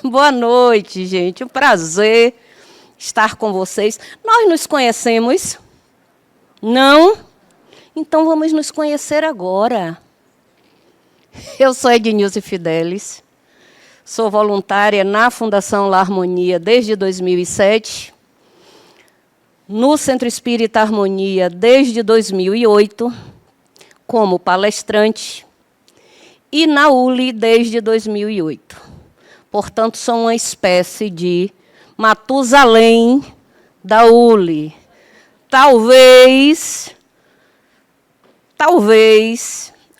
Boa noite, gente. Um prazer estar com vocês. Nós nos conhecemos? Não? Então vamos nos conhecer agora. Eu sou Ednilze Fidelis, sou voluntária na Fundação La Harmonia desde 2007, no Centro Espírita Harmonia desde 2008, como palestrante, e na ULI desde 2008. Portanto, sou uma espécie de Matusalém da ULI. Talvez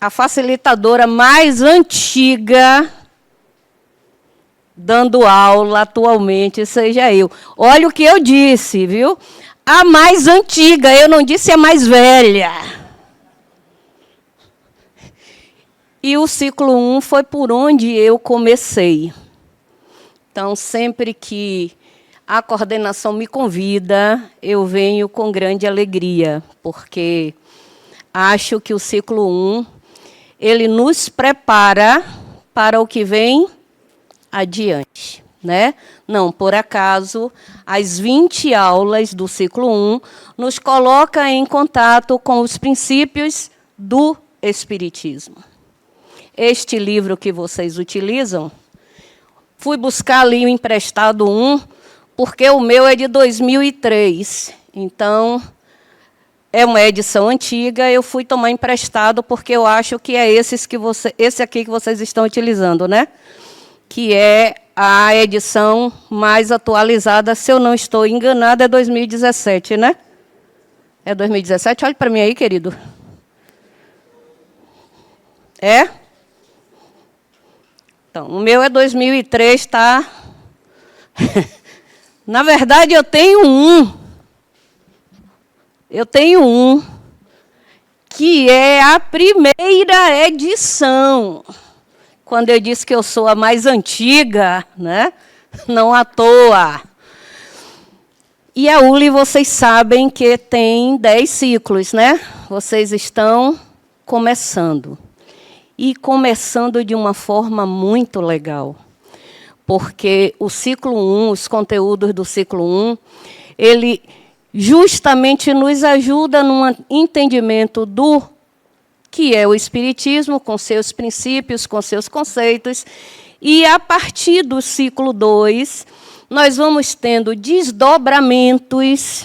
a facilitadora mais antiga dando aula atualmente seja eu. Olha o que eu disse, viu? A mais antiga, eu não disse a mais velha. E o ciclo 1 foi por onde eu comecei. Então, sempre que a coordenação me convida, eu venho com grande alegria, porque acho que o ciclo 1, ele nos prepara para o que vem adiante, né? Não, por acaso, as 20 aulas do ciclo 1 nos coloca em contato com os princípios do Espiritismo. Este livro que vocês utilizam, fui buscar ali o emprestado 1, porque o meu é de 2003. Então, é uma edição antiga, eu fui tomar emprestado, porque eu acho que é esse aqui que vocês estão utilizando, né? Que é a edição mais atualizada, se eu não estou enganada, é 2017, né? É 2017? Olha para mim aí, querido. É? Então, o meu é 2003, tá? Na verdade, eu tenho um. Eu tenho um, que é a primeira edição. Quando eu disse que eu sou a mais antiga, né? Não à toa. E a ULI, vocês sabem que tem 10 ciclos, né? Vocês estão começando. E começando de uma forma muito legal, porque o ciclo 1, os conteúdos do ciclo 1, ele justamente nos ajuda no entendimento do que é o Espiritismo, com seus princípios, com seus conceitos, e a partir do ciclo 2, nós vamos tendo desdobramentos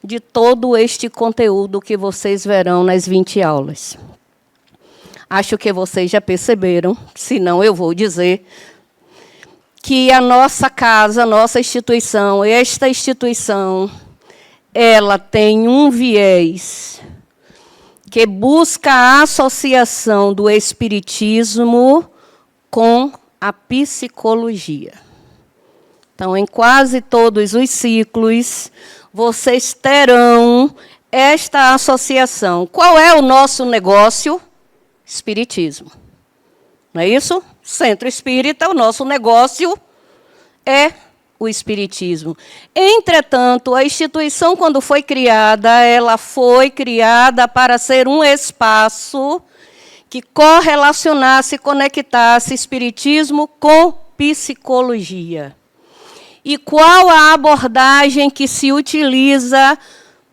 de todo este conteúdo que vocês verão nas 20 aulas. Acho que vocês já perceberam, se não eu vou dizer, que a nossa casa, a nossa instituição, esta instituição, ela tem um viés que busca a associação do Espiritismo com a psicologia. Então, em quase todos os ciclos, vocês terão esta associação. Qual é o nosso negócio? Espiritismo. Não é isso? Centro Espírita, o nosso negócio é o Espiritismo. Entretanto, a instituição, quando foi criada, ela foi criada para ser um espaço que correlacionasse, conectasse Espiritismo com psicologia. E qual a abordagem que se utiliza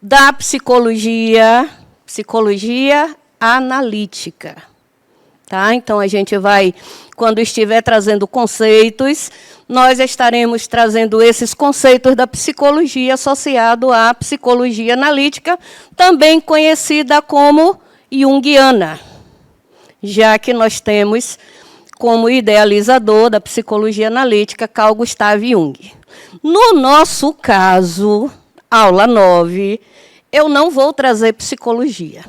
da psicologia? Psicologia analítica. Tá? Então, a gente vai, quando estiver trazendo conceitos, nós estaremos trazendo esses conceitos da psicologia associado à psicologia analítica, também conhecida como junguiana, já que nós temos como idealizador da psicologia analítica Carl Gustav Jung. No nosso caso, aula 9, eu não vou trazer psicologia,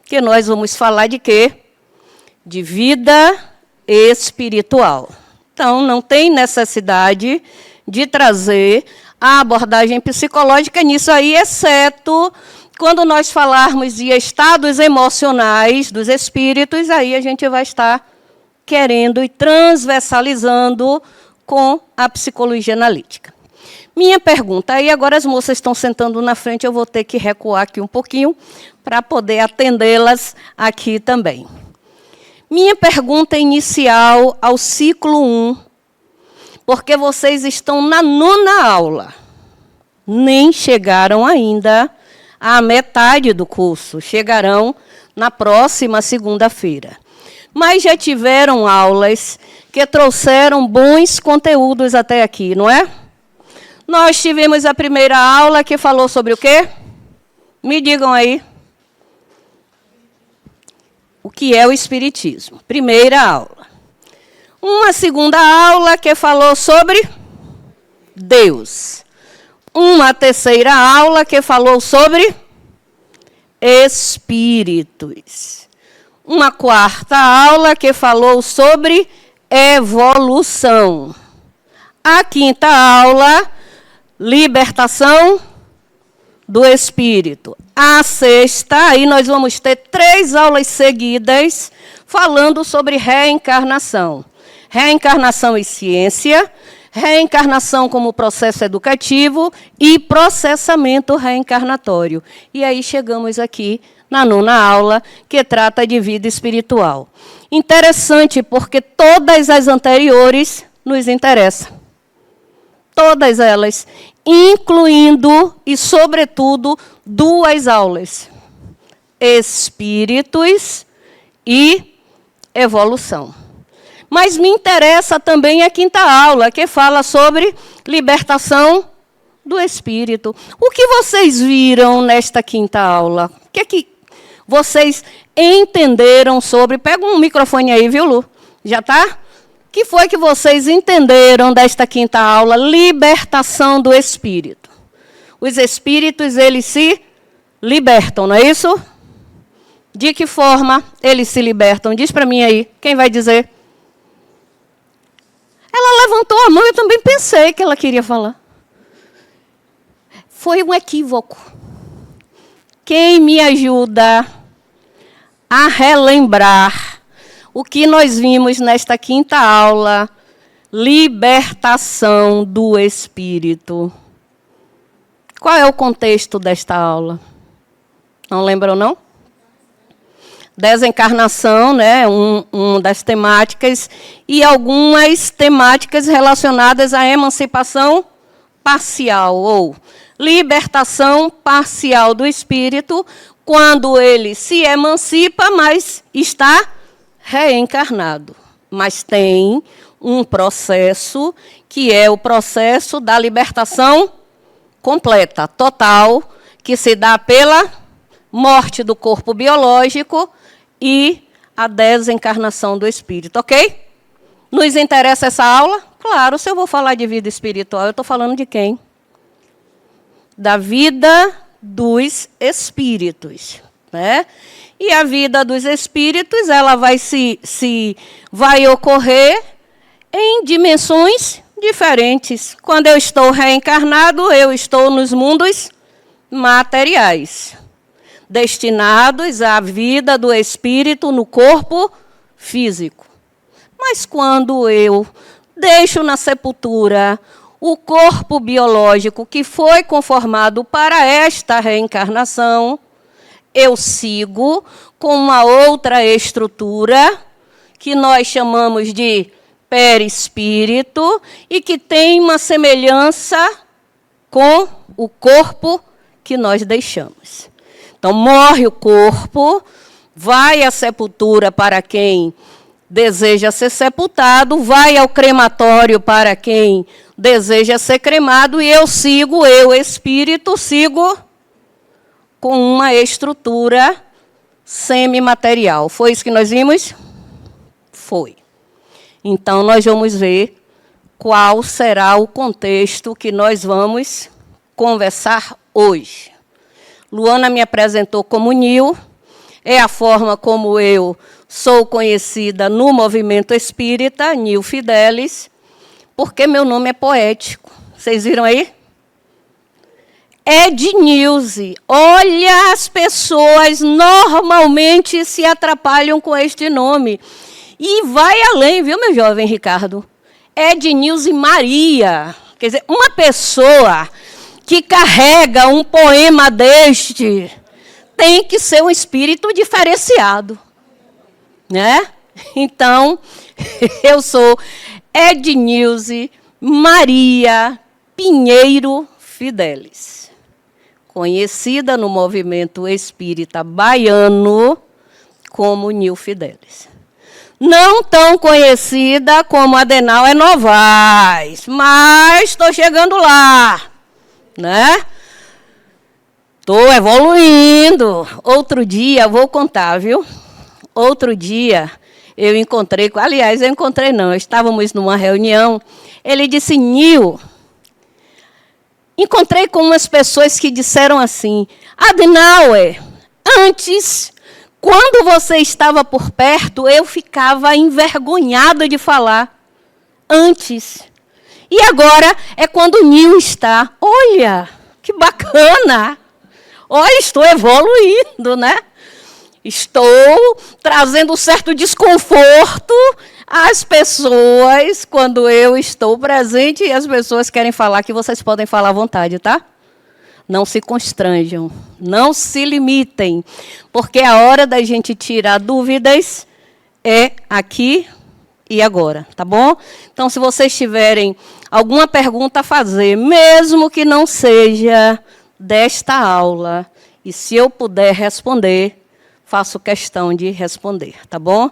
que nós vamos falar de quê? De vida espiritual. Então, não tem necessidade de trazer a abordagem psicológica nisso aí, exceto quando nós falarmos de estados emocionais dos espíritos, aí a gente vai estar querendo e transversalizando com a psicologia analítica. Minha pergunta, aí agora as moças estão sentando na frente, eu vou ter que recuar aqui um pouquinho para poder atendê-las aqui também. Minha pergunta inicial ao ciclo 1 porque vocês estão na 9ª aula. Nem chegaram ainda à metade do curso. Chegarão na próxima segunda-feira. Mas já tiveram aulas que trouxeram bons conteúdos até aqui, não é? Nós tivemos a primeira aula que falou sobre o quê? Me digam aí. O que é o Espiritismo? Primeira aula. Uma segunda aula que falou sobre Deus. Uma terceira aula que falou sobre espíritos. Uma quarta aula que falou sobre evolução. A quinta aula, libertação do espírito. A sexta, aí nós vamos ter 3 aulas seguidas falando sobre reencarnação. Reencarnação e ciência, reencarnação como processo educativo e processamento reencarnatório. E aí chegamos aqui na 9ª aula, que trata de vida espiritual. Interessante, porque todas as anteriores nos interessam. Todas elas, incluindo e, sobretudo, 2 aulas. Espíritos e evolução. Mas me interessa também a 5ª aula, que fala sobre libertação do espírito. O que vocês viram nesta 5ª aula? O que é que vocês entenderam sobre... Pega um microfone aí, viu, Lu? Já está? O que foi que vocês entenderam desta 5ª aula? Libertação do espírito. Os espíritos, eles se libertam, não é isso? De que forma eles se libertam? Diz para mim aí, quem vai dizer? Ela levantou a mão, eu também pensei que ela queria falar. Foi um equívoco. Quem me ajuda a relembrar o que nós vimos nesta 5ª aula? Libertação do espírito. Qual é o contexto desta aula? Não lembram, não? Desencarnação, né, uma das temáticas, e algumas temáticas relacionadas à emancipação parcial, ou libertação parcial do espírito, quando ele se emancipa, mas está reencarnado. Mas tem um processo, que é o processo da libertação completa, total, que se dá pela morte do corpo biológico e a desencarnação do espírito, ok? Nos interessa essa aula? Claro, se eu vou falar de vida espiritual, eu estou falando de quem? Da vida dos espíritos, né? E a vida dos espíritos, ela vai ocorrer em dimensões diferentes. Quando eu estou reencarnado, eu estou nos mundos materiais, destinados à vida do espírito no corpo físico. Mas quando eu deixo na sepultura o corpo biológico que foi conformado para esta reencarnação, eu sigo com uma outra estrutura que nós chamamos de perispírito e que tem uma semelhança com o corpo que nós deixamos. Então, morre o corpo, vai à sepultura para quem deseja ser sepultado, vai ao crematório para quem deseja ser cremado, e eu, espírito, sigo com uma estrutura semimaterial. Foi isso que nós vimos? Foi. Então, nós vamos ver qual será o contexto que nós vamos conversar hoje. Luana me apresentou como Nil, é a forma como eu sou conhecida no movimento espírita, Nil Fidelis, porque meu nome é poético. Vocês viram aí? Ednilze. Olha, as pessoas normalmente se atrapalham com este nome. E vai além, viu, meu jovem Ricardo? Ednilze Maria. Quer dizer, uma pessoa que carrega um poema deste tem que ser um espírito diferenciado, né? Então, eu sou Ednilze Maria Pinheiro Fidelis, conhecida no movimento espírita baiano como Nil Fidelis. Não tão conhecida como Adenauer Novaes, mas estou chegando lá, né? Estou evoluindo. Outro dia, vou contar, viu? Outro dia, eu encontrei não, estávamos numa reunião, ele disse, Nil, encontrei com umas pessoas que disseram assim, Adenauer, antes, quando você estava por perto, eu ficava envergonhada de falar. Antes. E agora é quando o Nil está. Olha, que bacana. Olha, estou evoluindo, né? Estou trazendo um certo desconforto às pessoas quando eu estou presente e as pessoas querem falar, que vocês podem falar à vontade, tá? Não se constranjam, não se limitem, porque a hora da gente tirar dúvidas é aqui e agora, tá bom? Então, se vocês tiverem alguma pergunta a fazer, mesmo que não seja desta aula, e se eu puder responder, faço questão de responder, tá bom?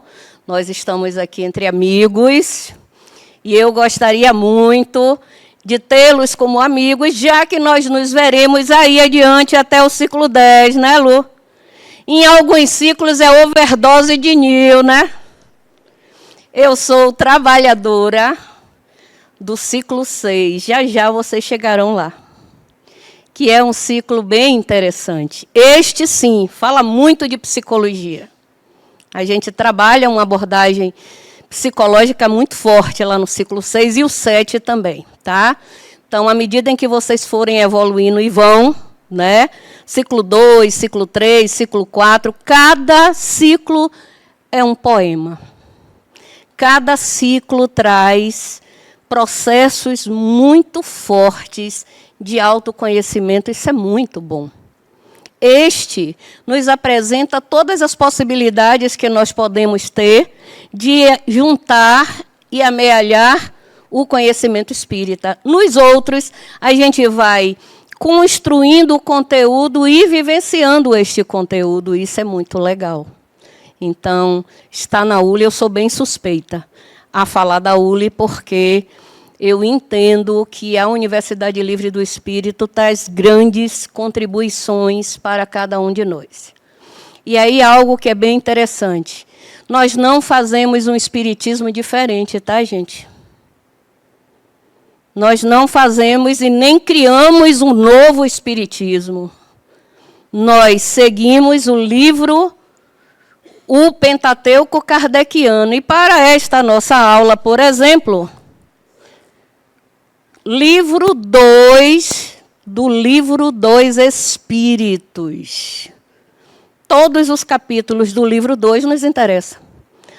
Nós estamos aqui entre amigos, e eu gostaria muito de tê-los como amigos, já que nós nos veremos aí adiante até o ciclo 10, né, Lu? Em alguns ciclos é overdose de Nil, né? Eu sou trabalhadora do ciclo 6, já vocês chegarão lá. Que é um ciclo bem interessante. Este, sim, fala muito de psicologia. A gente trabalha uma abordagem psicológica muito forte lá no ciclo 6 e o 7 também, tá? Então, à medida em que vocês forem evoluindo e vão, né? Ciclo 2, ciclo 3, ciclo 4, cada ciclo é um poema. Cada ciclo traz processos muito fortes de autoconhecimento, isso é muito bom. Este nos apresenta todas as possibilidades que nós podemos ter de juntar e amealhar o conhecimento espírita. Nos outros, a gente vai construindo o conteúdo e vivenciando este conteúdo. Isso é muito legal. Então, está na ULI, eu sou bem suspeita a falar da ULI, porque eu entendo que a Universidade Livre do Espírito traz grandes contribuições para cada um de nós. E aí, algo que é bem interessante. Nós não fazemos um espiritismo diferente, tá, gente? Nós não fazemos e nem criamos um novo espiritismo. Nós seguimos o livro, o Pentateuco Kardeciano. E para esta nossa aula, por exemplo, livro 2 do livro dos Espíritos. Todos os capítulos do livro 2 nos interessam,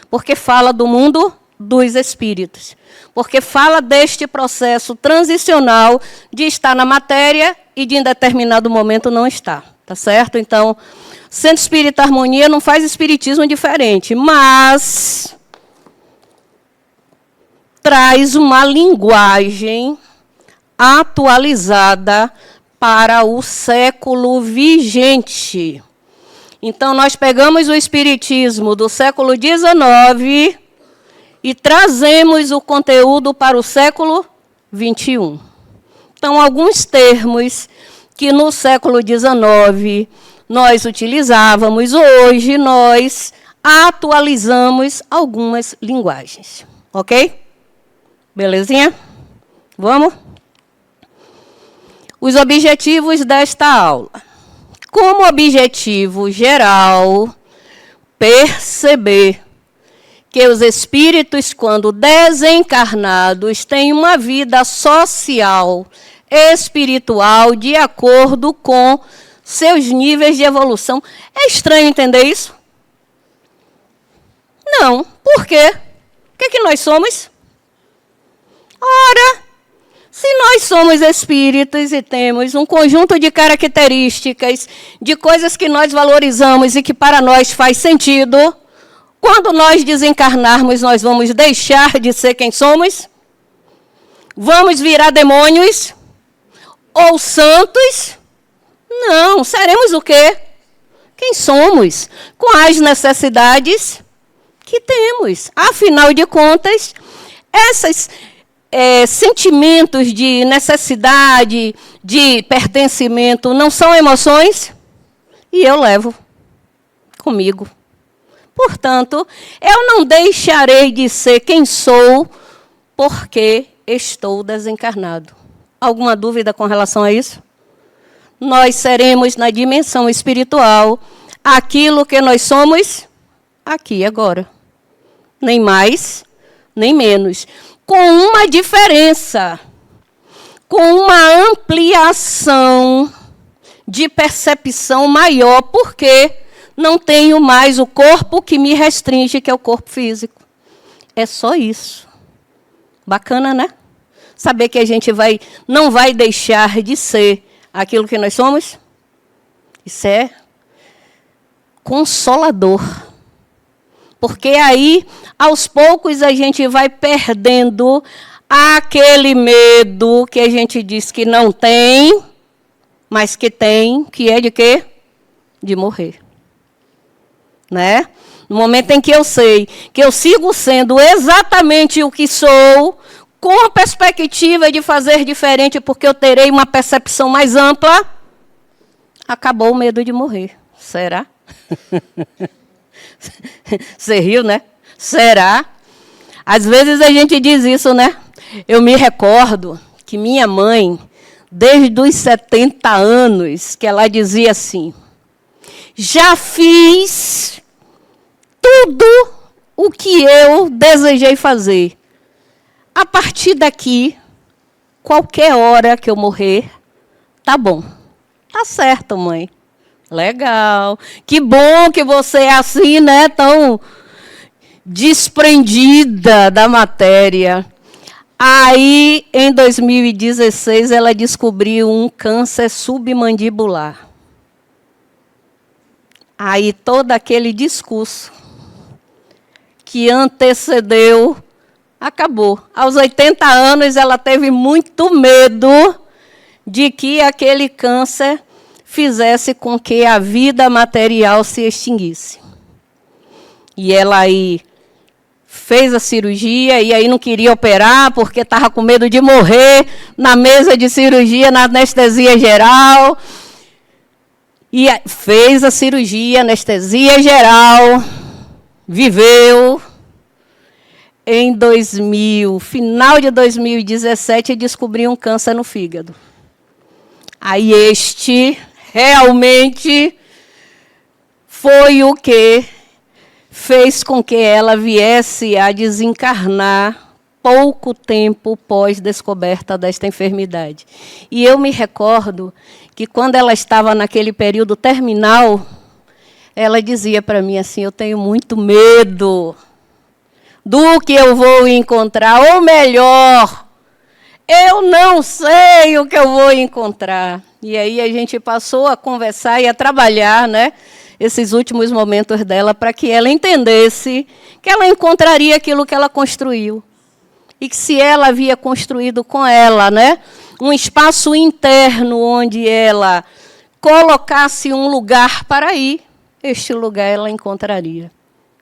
porque fala do mundo dos espíritos, porque fala deste processo transicional de estar na matéria e de em determinado momento não estar, tá certo? Então, Centro Espírita Harmonia não faz espiritismo diferente, mas traz uma linguagem atualizada para o século vigente. Então, nós pegamos o espiritismo do século XIX e trazemos o conteúdo para o século XXI. Então, alguns termos que no século XIX nós utilizávamos, hoje nós atualizamos algumas linguagens. Ok? Belezinha? Vamos? Os objetivos desta aula. Como objetivo geral, perceber que os espíritos, quando desencarnados, têm uma vida social, espiritual, de acordo com seus níveis de evolução. É estranho entender isso? Não. Por quê? O que nós somos? Ora, se nós somos espíritos e temos um conjunto de características, de coisas que nós valorizamos e que para nós faz sentido, quando nós desencarnarmos, nós vamos deixar de ser quem somos? Vamos virar demônios? Ou santos? Não, seremos o quê? Quem somos? Com as necessidades que temos. Afinal de contas, esses sentimentos de necessidade, de pertencimento, não são emoções? E eu levo comigo. Portanto, eu não deixarei de ser quem sou porque estou desencarnado. Alguma dúvida com relação a isso? Nós seremos, na dimensão espiritual, aquilo que nós somos aqui e agora. Nem mais, nem menos. Com uma diferença, com uma ampliação de percepção maior, porque não tenho mais o corpo que me restringe, que é o corpo físico. É só isso. Bacana, né? Saber que a gente não vai deixar de ser aquilo que nós somos. Isso é consolador. Porque aí, aos poucos, a gente vai perdendo aquele medo que a gente diz que não tem, mas que tem, que é de quê? De morrer. Né? No momento em que eu sei que eu sigo sendo exatamente o que sou, com a perspectiva de fazer diferente, porque eu terei uma percepção mais ampla, acabou o medo de morrer. Será? Você riu, né? Será? Às vezes a gente diz isso, né? Eu me recordo que minha mãe, desde os 70 anos, que ela dizia assim: já fiz tudo o que eu desejei fazer. A partir daqui, qualquer hora que eu morrer, tá bom. Tá certo, mãe. Legal. Que bom que você é assim, né? Tão desprendida da matéria. Aí, em 2016, ela descobriu um câncer submandibular. Aí, todo aquele discurso que antecedeu, acabou. Aos 80 anos, ela teve muito medo de que aquele câncer fizesse com que a vida material se extinguisse. E ela aí fez a cirurgia e aí não queria operar porque estava com medo de morrer na mesa de cirurgia, na anestesia geral. E fez a cirurgia, anestesia geral, viveu. Em final de 2017, descobriu um câncer no fígado. Aí este realmente foi o que fez com que ela viesse a desencarnar pouco tempo pós-descoberta desta enfermidade. E eu me recordo que quando ela estava naquele período terminal, ela dizia para mim assim: eu tenho muito medo do que eu vou encontrar, ou melhor, eu não sei o que eu vou encontrar. E aí a gente passou a conversar e a trabalhar, né, esses últimos momentos dela, para que ela entendesse que ela encontraria aquilo que ela construiu. E que se ela havia construído com ela, né, um espaço interno onde ela colocasse um lugar para ir, este lugar ela encontraria.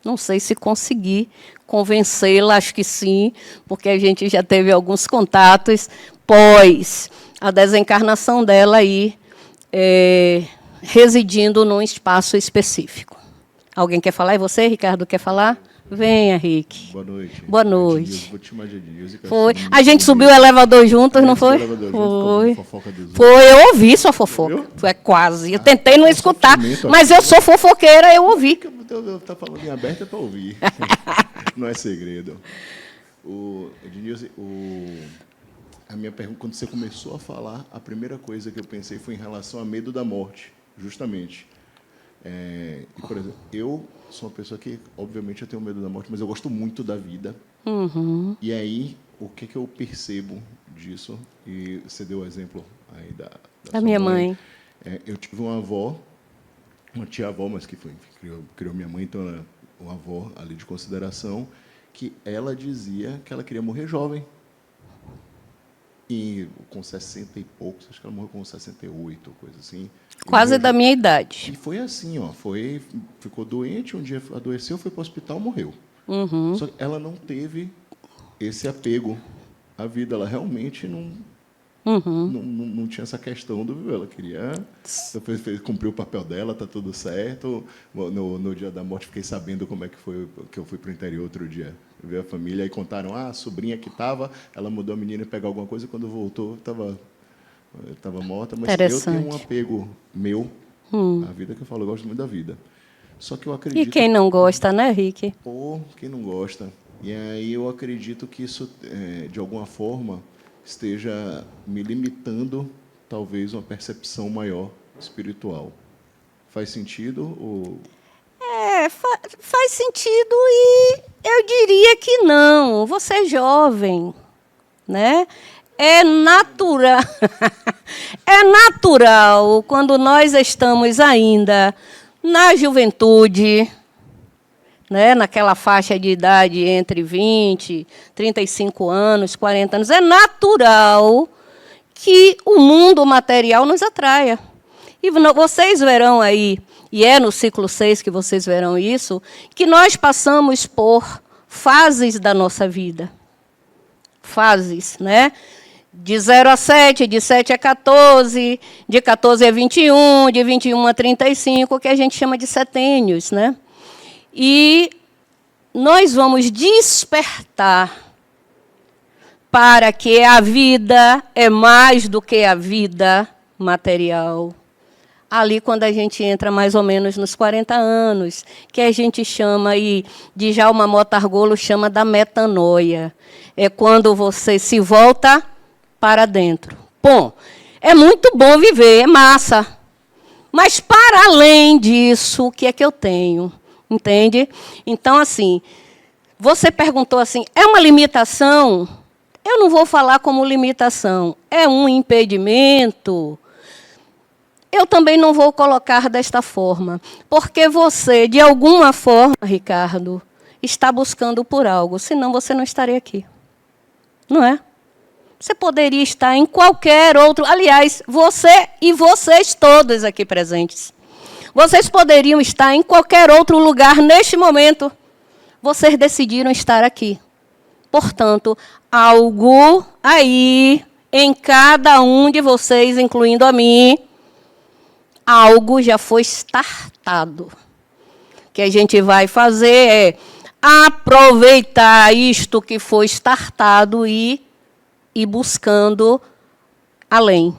Não sei se consegui convencê-la, acho que sim, porque a gente já teve alguns contatos pós a desencarnação dela aí, residindo num espaço específico. Alguém quer falar? É você, Ricardo, quer falar? Venha, Rick. Boa noite. Boa noite. Vou te chamar de Ednilson. Foi. A gente subiu o elevador juntos, não foi? Foi. Foi, eu ouvi sua fofoca. Foi quase. Eu tentei não escutar, mas eu sou fofoqueira, eu ouvi. Eu estou falando em aberto para ouvir. Não é segredo. Ednilson, a minha pergunta, quando você começou a falar, a primeira coisa que eu pensei foi em relação a medo da morte, justamente. E, por exemplo, eu sou uma pessoa que, obviamente, eu tenho medo da morte, mas eu gosto muito da vida. Uhum. E aí, o que eu percebo disso? E você deu o exemplo aí da minha mãe. Eu tive uma avó, uma tia-avó, mas que criou minha mãe, então era uma avó ali de consideração, que ela dizia que ela queria morrer jovem. E com 60 e poucos, acho que ela morreu com 68, coisa assim. Quase da minha idade. E foi assim, ó, ficou doente, um dia adoeceu, foi para o hospital, morreu. Só que ela não teve esse apego à vida, ela realmente não tinha essa questão do viver, ela queria cumprir o papel dela, tá tudo certo. No dia da morte fiquei sabendo como é que foi, que eu fui para o interior outro dia, ver a família, e contaram, a sobrinha que estava, ela mandou a menina pegar alguma coisa, e quando voltou, estava morta, mas eu tenho um apego meu à vida, que eu falo, eu gosto muito da vida. Só que eu acredito... E quem não gosta, né, Rick? Pô, quem não gosta? E aí eu acredito que isso, de alguma forma, esteja me limitando, talvez, uma percepção maior espiritual. Faz sentido? Ou... Faz sentido e eu diria que não. Você é jovem, né? É natural. É natural quando nós estamos ainda na juventude, né, naquela faixa de idade entre 20, 35 anos, 40 anos, é natural que o mundo material nos atraia. E vocês verão aí, e é no ciclo 6 que vocês verão isso, que nós passamos por fases da nossa vida. Fases, né? De 0 a 7, de 7 a 14, de 14 a 21, de 21 a 35, que a gente chama de setênios, né? E nós vamos despertar para que a vida é mais do que a vida material. Ali, quando a gente entra mais ou menos nos 40 anos, que a gente chama aí, de Djalma Mota Argolo chama da metanoia. É quando você se volta para dentro. Bom, é muito bom viver, é massa. Mas, para além disso, o que é que eu tenho? Entende? Então, assim, você perguntou assim, é uma limitação? Eu não vou falar como limitação. É um impedimento? Eu também não vou colocar desta forma. Porque você, de alguma forma, Ricardo, está buscando por algo. Senão você não estaria aqui. Não é? Você poderia estar em qualquer outro... Aliás, você e vocês todos aqui presentes. Vocês poderiam estar em qualquer outro lugar neste momento. Vocês decidiram estar aqui. Portanto, algo aí em cada um de vocês, incluindo a mim, algo já foi startado. O que a gente vai fazer é aproveitar isto que foi startado e ir buscando além,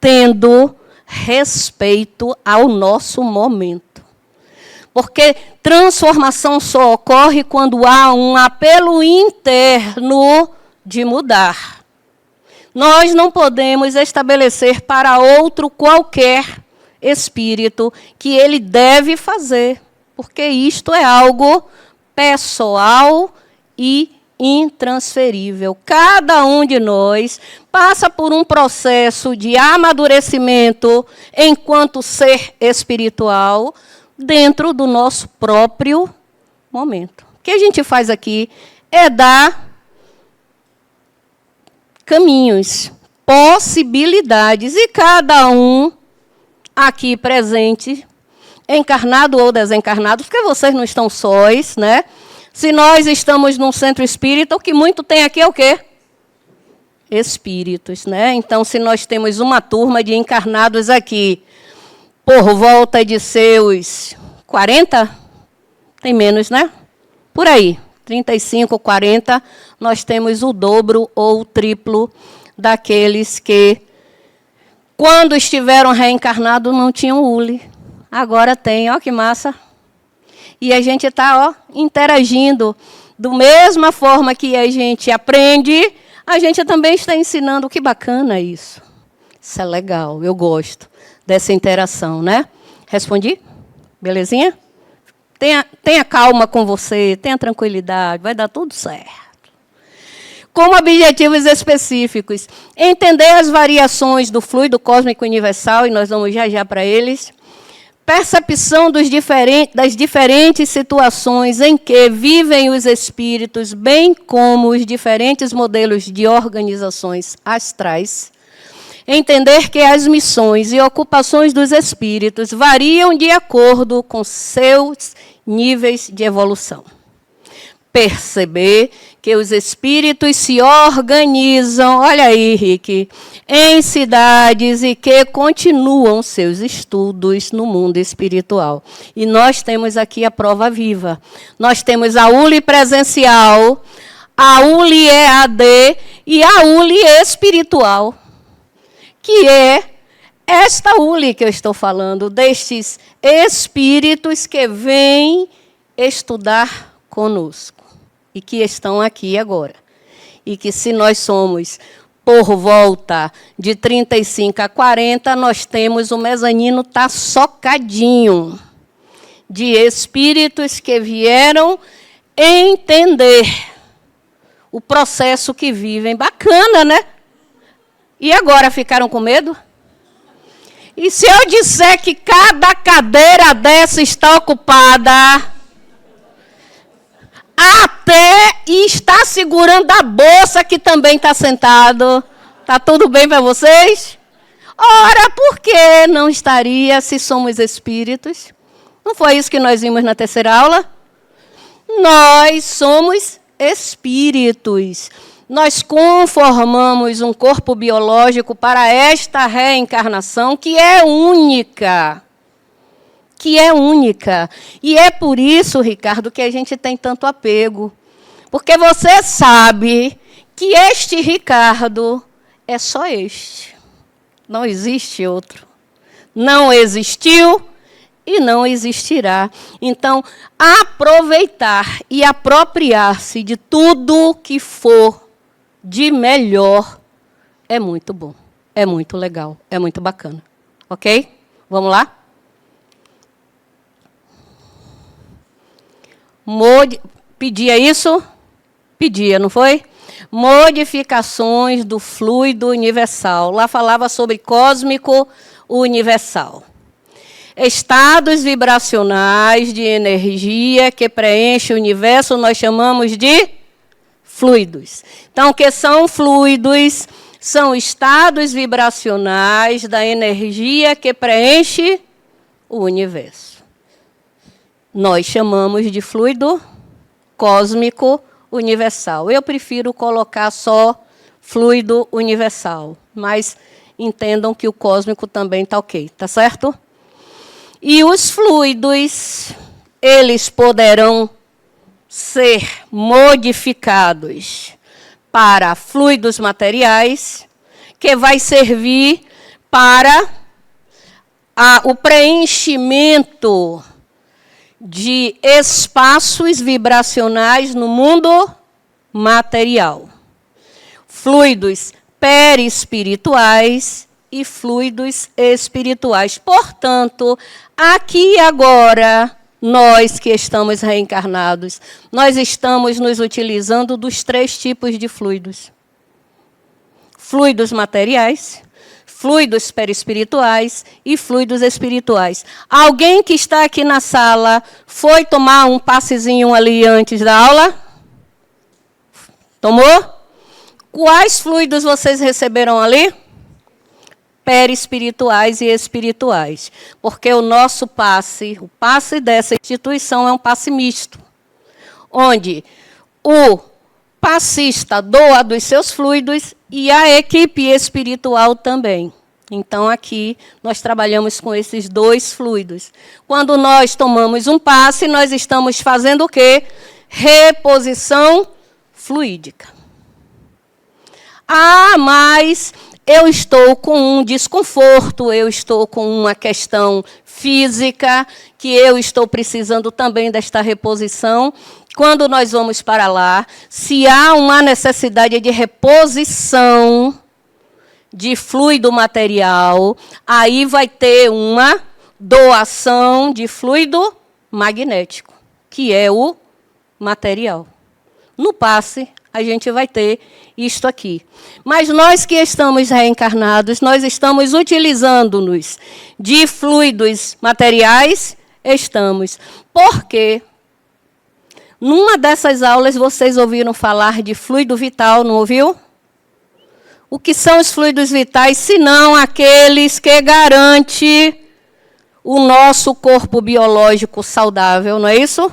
tendo respeito ao nosso momento. Porque transformação só ocorre quando há um apelo interno de mudar. Nós não podemos estabelecer para outro qualquer espírito que ele deve fazer, porque isto é algo pessoal e intransferível. Cada um de nós passa por um processo de amadurecimento enquanto ser espiritual dentro do nosso próprio momento. O que a gente faz aqui é dar caminhos, possibilidades, e cada um aqui presente, encarnado ou desencarnado, porque vocês não estão sós, né? Se nós estamos num centro espírita, o que muito tem aqui é o quê? Espíritos, né? Então, se nós temos uma turma de encarnados aqui, por volta de seus 40, tem menos, né? Por aí, 35, 40, nós temos o dobro ou o triplo daqueles que, quando estiveram reencarnados, não tinham ule. Agora tem, ó que massa. E a gente está interagindo. Da mesma forma que a gente aprende, a gente também está ensinando. Que bacana isso. Isso é legal, eu gosto dessa interação, né? Respondi? Belezinha? Tenha calma com você, tenha tranquilidade, vai dar tudo certo. Como objetivos específicos, entender as variações do fluido cósmico universal, e nós vamos já para eles. percepção das diferentes situações em que vivem os espíritos, bem como os diferentes modelos de organizações astrais, entender que as missões e ocupações dos espíritos variam de acordo com seus níveis de evolução. Perceber que os espíritos se organizam, olha aí, Rick, em cidades e que continuam seus estudos no mundo espiritual. E nós temos aqui a prova viva. Nós temos a ULI presencial, a ULI EAD e a ULI espiritual, que é esta ULI que eu estou falando, destes espíritos que vêm estudar conosco e que estão aqui agora. E que se nós somos por volta de 35 a 40, nós temos o mezanino tá socadinho de espíritos que vieram entender o processo que vivem. Bacana, né? E agora, ficaram com medo? E se eu disser que cada cadeira dessa está ocupada, até está segurando a bolsa que também está sentado, está tudo bem para vocês? Ora, por que não estaria se somos espíritos? Não foi isso que nós vimos na terceira aula? Nós somos espíritos. Nós conformamos um corpo biológico para esta reencarnação que é única. Que é única. E é por isso, Ricardo, que a gente tem tanto apego. Porque você sabe que este Ricardo é só este. Não existe outro. Não existiu e não existirá. Então, aproveitar e apropriar-se de tudo que for de melhor é muito bom, é muito legal, é muito bacana. Ok? Vamos lá? Pedia isso? Pedia, não foi? Modificações do fluido universal. Lá falava sobre cósmico universal. Estados vibracionais de energia que preenchem o universo, nós chamamos de fluidos. Então, o que são fluidos? São estados vibracionais da energia que preenche o universo. Nós chamamos de fluido cósmico universal. Eu prefiro colocar só fluido universal, mas entendam que o cósmico também está ok, tá certo? E os fluidos, eles poderão ser modificados para fluidos materiais, que vai servir para o preenchimento de espaços vibracionais no mundo material. Fluidos perispirituais e fluidos espirituais. Portanto, aqui e agora, nós que estamos reencarnados, nós estamos nos utilizando dos 3 tipos de fluidos. Fluidos materiais, fluidos perispirituais e fluidos espirituais. Alguém que está aqui na sala foi tomar um passezinho ali antes da aula? Tomou? Quais fluidos vocês receberam ali? Perispirituais e espirituais. Porque o nosso passe, o passe dessa instituição é um passe misto, onde o passista doa dos seus fluidos e a equipe espiritual também. Então, aqui, nós trabalhamos com esses 2 fluidos. Quando nós tomamos um passe, nós estamos fazendo o quê? Reposição fluídica. Ah, mas eu estou com um desconforto, eu estou com uma questão física, que eu estou precisando também desta reposição. Quando nós vamos para lá, se há uma necessidade de reposição de fluido material, aí vai ter uma doação de fluido magnético, que é o material. No passe, a gente vai ter isto aqui. Mas nós que estamos reencarnados, nós estamos utilizando-nos de fluidos materiais? Estamos. Por quê? Numa dessas aulas, vocês ouviram falar de fluido vital, não ouviu? O que são os fluidos vitais, senão aqueles que garantem o nosso corpo biológico saudável, não é isso?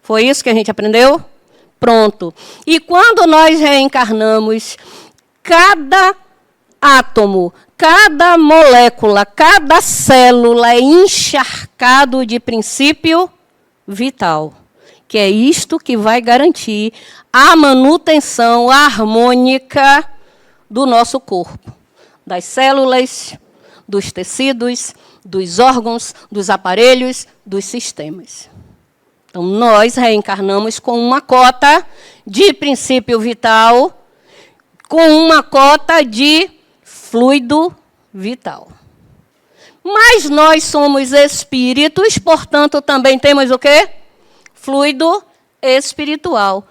Foi isso que a gente aprendeu? Pronto. E quando nós reencarnamos, cada átomo, cada molécula, cada célula é encharcado de princípio vital, que é isto que vai garantir a manutenção harmônica do nosso corpo, das células, dos tecidos, dos órgãos, dos aparelhos, dos sistemas. Então, nós reencarnamos com uma cota de princípio vital, com uma cota de fluido vital. Mas nós somos espíritos, portanto, também temos o quê? Fluido espiritual.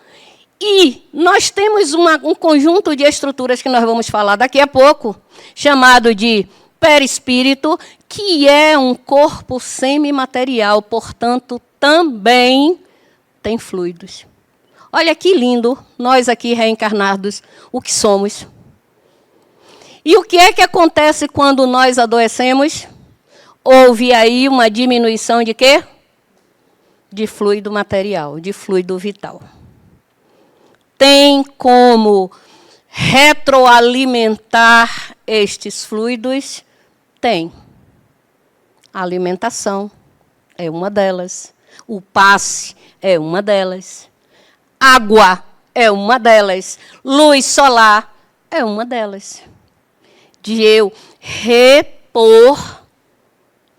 E nós temos um conjunto de estruturas que nós vamos falar daqui a pouco, chamado de perispírito, que é um corpo semimaterial, portanto, também tem fluidos. Olha que lindo, nós aqui reencarnados, o que somos. E o que é que acontece quando nós adoecemos? Houve aí uma diminuição de quê? De fluido material, de fluido vital. Tem como retroalimentar estes fluidos? Tem. A alimentação é uma delas. O passe é uma delas. Água é uma delas. Luz solar é uma delas. De eu repor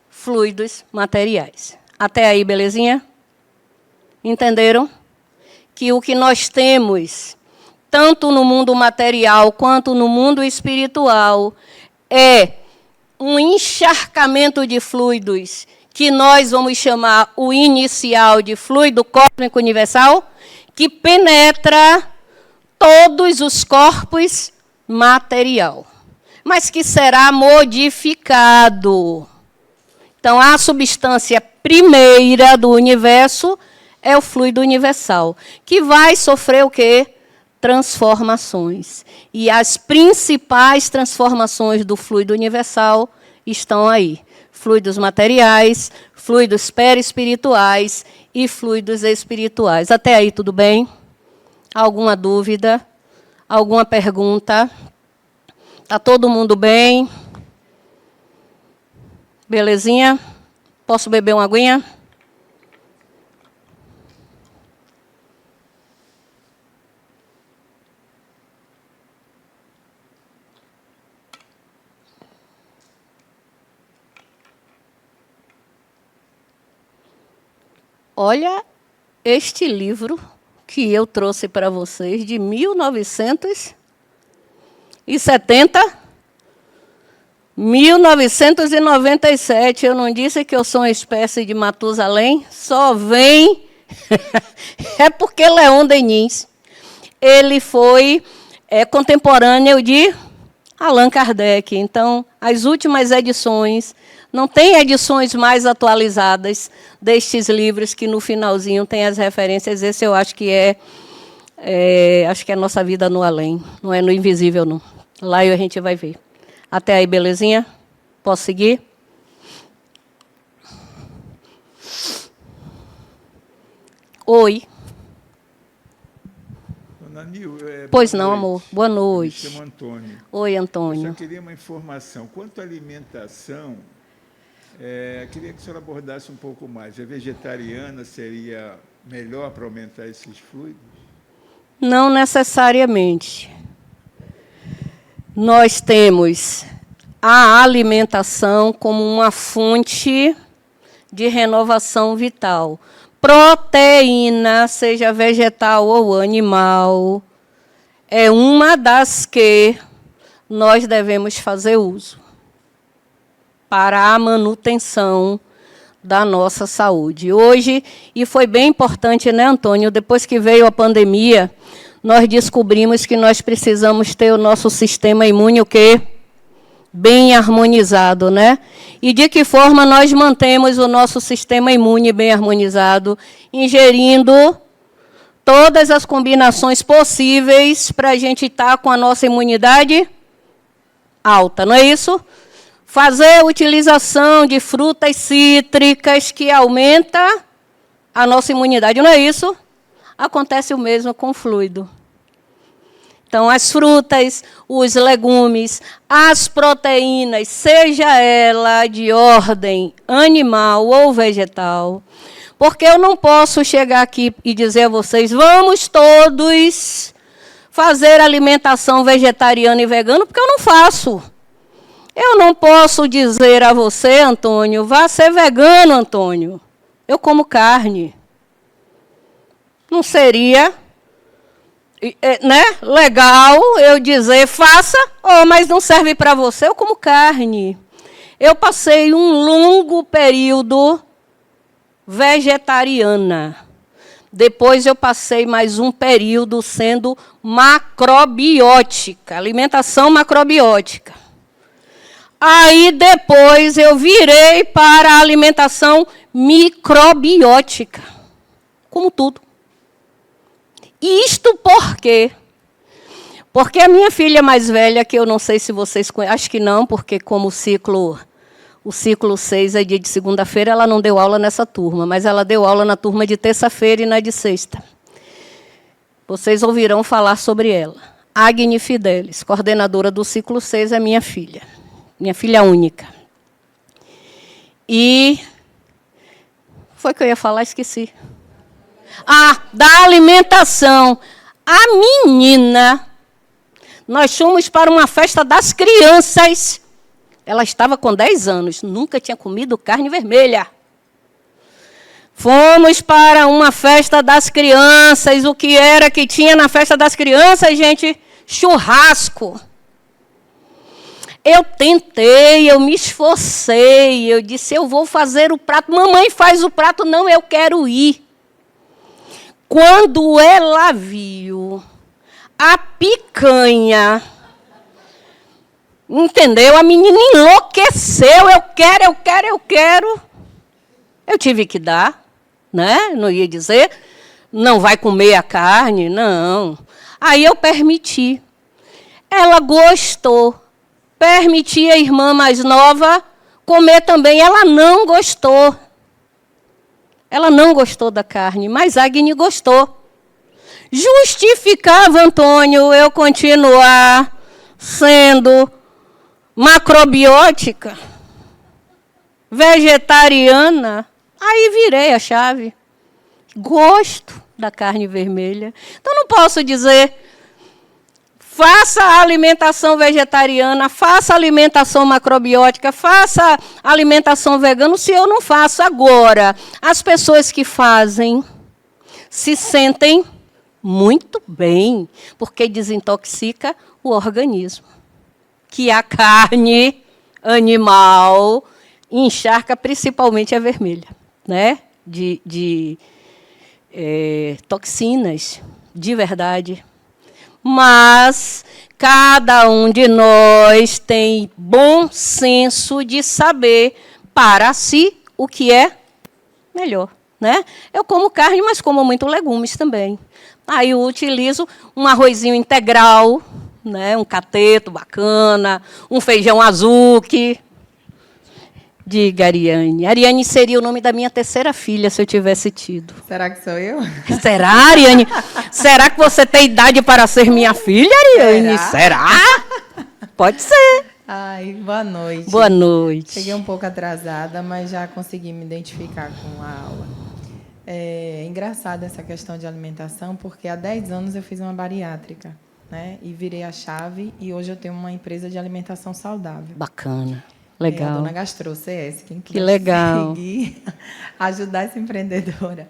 fluidos materiais. Até aí, belezinha? Entenderam? Que o que nós temos, tanto no mundo material quanto no mundo espiritual, é um encharcamento de fluidos, que nós vamos chamar o inicial de fluido cósmico universal, que penetra todos os corpos material, mas que será modificado. Então, a substância primeira do universo é o fluido universal, que vai sofrer o quê? Transformações. E as principais transformações do fluido universal estão aí. Fluidos materiais, fluidos perispirituais e fluidos espirituais. Até aí, tudo bem? Alguma dúvida? Alguma pergunta? Está todo mundo bem? Belezinha? Posso beber uma aguinha? Olha este livro que eu trouxe para vocês, de 1997. Eu não disse que eu sou uma espécie de Matusalém? Só vem... É porque Leon Denis, ele foi contemporâneo de Allan Kardec. Então, as últimas edições... Não tem edições mais atualizadas destes livros que no finalzinho tem as referências. Esse eu acho que é Nossa Vida no Além. Não é no Invisível, não. Lá a gente vai ver. Até aí, belezinha? Posso seguir? Oi. Dona Nil, pois não, amor. Boa noite. Me chamo Antônio. Oi, Antônio. Eu só queria uma informação. Quanto à alimentação, queria que a senhora abordasse um pouco mais. A vegetariana seria melhor para aumentar esses fluidos? Não necessariamente. Nós temos a alimentação como uma fonte de renovação vital. Proteína, seja vegetal ou animal, é uma das que nós devemos fazer uso para a manutenção da nossa saúde. Hoje, e foi bem importante, né, Antônio? Depois que veio a pandemia, nós descobrimos que nós precisamos ter o nosso sistema imune o quê? Bem harmonizado, né? E de que forma nós mantemos o nosso sistema imune bem harmonizado? Ingerindo todas as combinações possíveis para a gente estar com a nossa imunidade alta, não é isso? Fazer a utilização de frutas cítricas que aumenta a nossa imunidade, não é isso? Acontece o mesmo com o fluido. Então, as frutas, os legumes, as proteínas, seja ela de ordem animal ou vegetal, porque eu não posso chegar aqui e dizer a vocês, vamos todos fazer alimentação vegetariana e vegana, porque eu não faço. Eu não posso dizer a você, Antônio, vá ser vegano, Antônio. Eu como carne. Não seria, né, legal eu dizer, faça, mas não serve para você, eu como carne. Eu passei um longo período vegetariana. Depois eu passei mais um período sendo macrobiótica, alimentação macrobiótica. Aí depois eu virei para a alimentação microbiótica, como tudo. Isto por quê? Porque a minha filha mais velha, que eu não sei se vocês conhecem, acho que não, porque como o ciclo 6 é dia de segunda-feira, ela não deu aula nessa turma, mas ela deu aula na turma de terça-feira e na de sexta. Vocês ouvirão falar sobre ela. Agni Fidelis, coordenadora do ciclo 6, é minha filha única. E foi o que eu ia falar, esqueci. Da alimentação. A menina, nós fomos para uma festa das crianças. Ela estava com 10 anos, nunca tinha comido carne vermelha. Fomos para uma festa das crianças. O que era que tinha na festa das crianças, gente? Churrasco. Eu tentei, eu me esforcei, eu disse, eu vou fazer o prato. Mamãe faz o prato, não, eu quero ir. Quando ela viu a picanha, entendeu? A menina enlouqueceu, eu quero. Eu tive que dar, né? Não ia dizer, não vai comer a carne, não. Aí eu permiti. Ela gostou. Permiti a irmã mais nova comer também. Ela não gostou. Ela não gostou da carne, mas a Agni gostou. Justificava, Antônio, eu continuar sendo macrobiótica, vegetariana, aí virei a chave. Gosto da carne vermelha. Então, não posso dizer, faça a alimentação vegetariana, faça a alimentação macrobiótica, faça a alimentação vegana, se eu não faço agora. As pessoas que fazem se sentem muito bem, porque desintoxica o organismo. Que a carne animal encharca, principalmente a vermelha, né? De toxinas, de verdade. Mas cada um de nós tem bom senso de saber para si o que é melhor, né? Eu como carne, mas como muito legumes também. Aí eu utilizo um arrozinho integral, né? Um cateto bacana, um feijão azuki. Diga, Ariane. Ariane seria o nome da minha terceira filha, se eu tivesse tido. Será que sou eu? Será, Ariane? Será que você tem idade para ser minha filha, Ariane? Será? Pode ser. Ai, boa noite. Boa noite. Cheguei um pouco atrasada, mas já consegui me identificar com a aula. É engraçado essa questão de alimentação, porque há 10 anos eu fiz uma bariátrica, né? E virei a chave, e hoje eu tenho uma empresa de alimentação saudável. Bacana. Legal. É a Dona Gastro CS, quem quiser legal. seguir, ajudar essa empreendedora.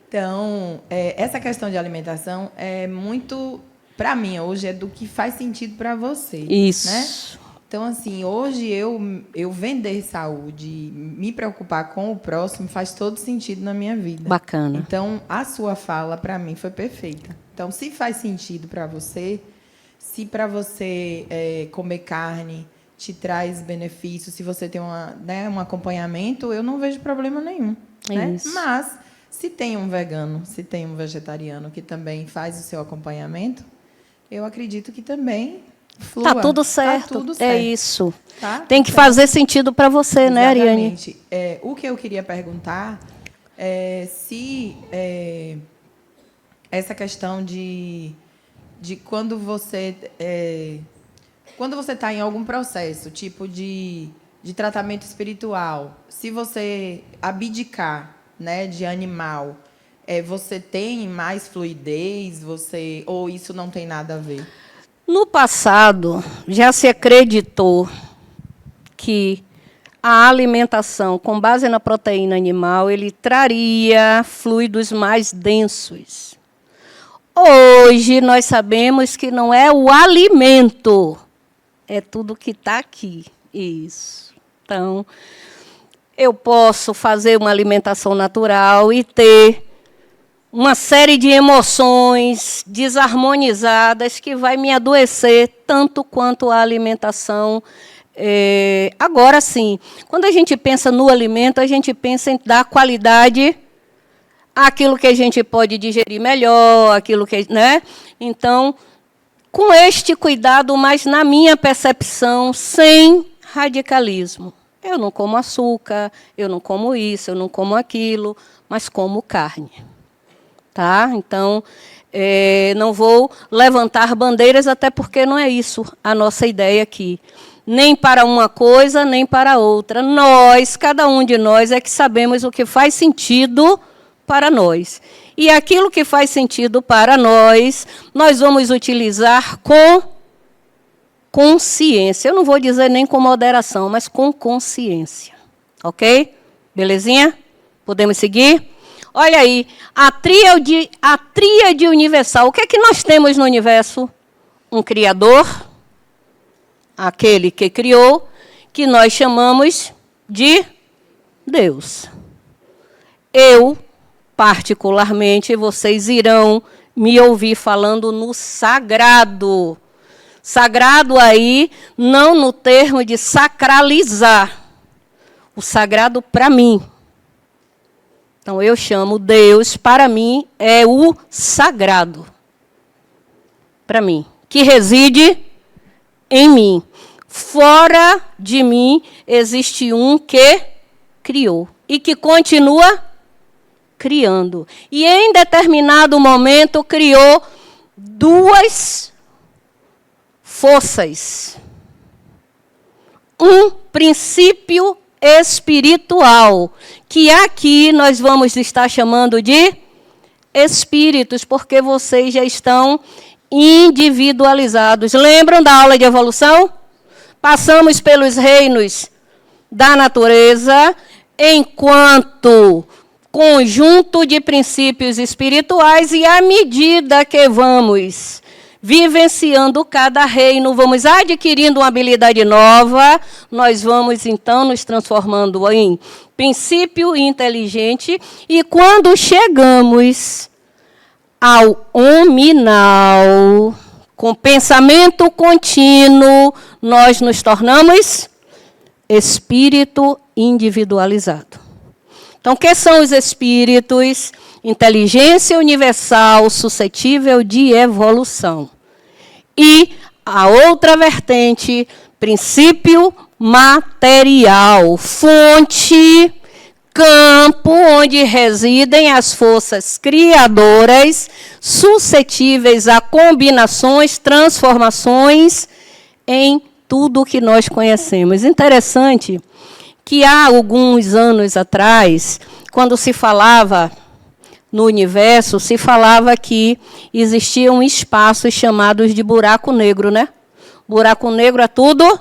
Então, essa questão de alimentação é muito, para mim, hoje, é do que faz sentido para você. Isso. Né? Então, assim, hoje eu vender saúde, me preocupar com o próximo, faz todo sentido na minha vida. Bacana. Então, a sua fala, para mim, foi perfeita. Então, se faz sentido para você, se para você comer carne te traz benefício, se você tem um acompanhamento, eu não vejo problema nenhum. Né? Isso. Mas, se tem um vegano, se tem um vegetariano que também faz o seu acompanhamento, eu acredito que também flua. Tá tudo certo. Tá tudo certo. É isso. Tá? Tem que fazer sentido para você, né, Ariane? Exatamente. O que eu queria perguntar é se essa questão de quando você está em algum processo, tipo de tratamento espiritual, se você abdicar, né, de animal, você tem mais fluidez, ou isso não tem nada a ver? No passado, já se acreditou que a alimentação com base na proteína animal, ele traria fluidos mais densos. Hoje, nós sabemos que não é o alimento, é tudo que está aqui. Isso. Então, eu posso fazer uma alimentação natural e ter uma série de emoções desarmonizadas que vai me adoecer tanto quanto a alimentação. Agora sim, quando a gente pensa no alimento, a gente pensa em dar qualidade àquilo que a gente pode digerir melhor, aquilo que, né? Então, com este cuidado, mas na minha percepção, sem radicalismo. Eu não como açúcar, eu não como isso, eu não como aquilo, mas como carne. Tá? Então, não vou levantar bandeiras, até porque não é isso a nossa ideia aqui. Nem para uma coisa, nem para outra. Nós, cada um de nós, é que sabemos o que faz sentido para nós. E aquilo que faz sentido para nós, nós vamos utilizar com consciência. Eu não vou dizer nem com moderação, mas com consciência. Ok? Belezinha? Podemos seguir? Olha aí, a tríade universal. O que é que nós temos no universo? Um Criador, aquele que criou, que nós chamamos de Deus. Eu, particularmente, vocês irão me ouvir falando no sagrado. Sagrado aí, não no termo de sacralizar. O sagrado para mim. Então, eu chamo Deus, para mim, é o sagrado. Para mim. Que reside em mim. Fora de mim, existe um que criou. E que continua criando. E em determinado momento, criou duas forças. Um princípio espiritual, que aqui nós vamos estar chamando de espíritos, porque vocês já estão individualizados. Lembram da aula de evolução? Passamos pelos reinos da natureza enquanto conjunto de princípios espirituais, e à medida que vamos vivenciando cada reino, vamos adquirindo uma habilidade nova, nós vamos, então, nos transformando em princípio inteligente, e quando chegamos ao hominal, com pensamento contínuo, nós nos tornamos espírito individualizado. Então, o que são os espíritos? Inteligência universal suscetível de evolução. E a outra vertente, princípio material, fonte, campo onde residem as forças criadoras, suscetíveis a combinações, transformações em tudo o que nós conhecemos. Interessante que há alguns anos atrás, quando se falava no universo, se falava que existiam espaços chamados de buraco negro, né? Buraco negro é tudo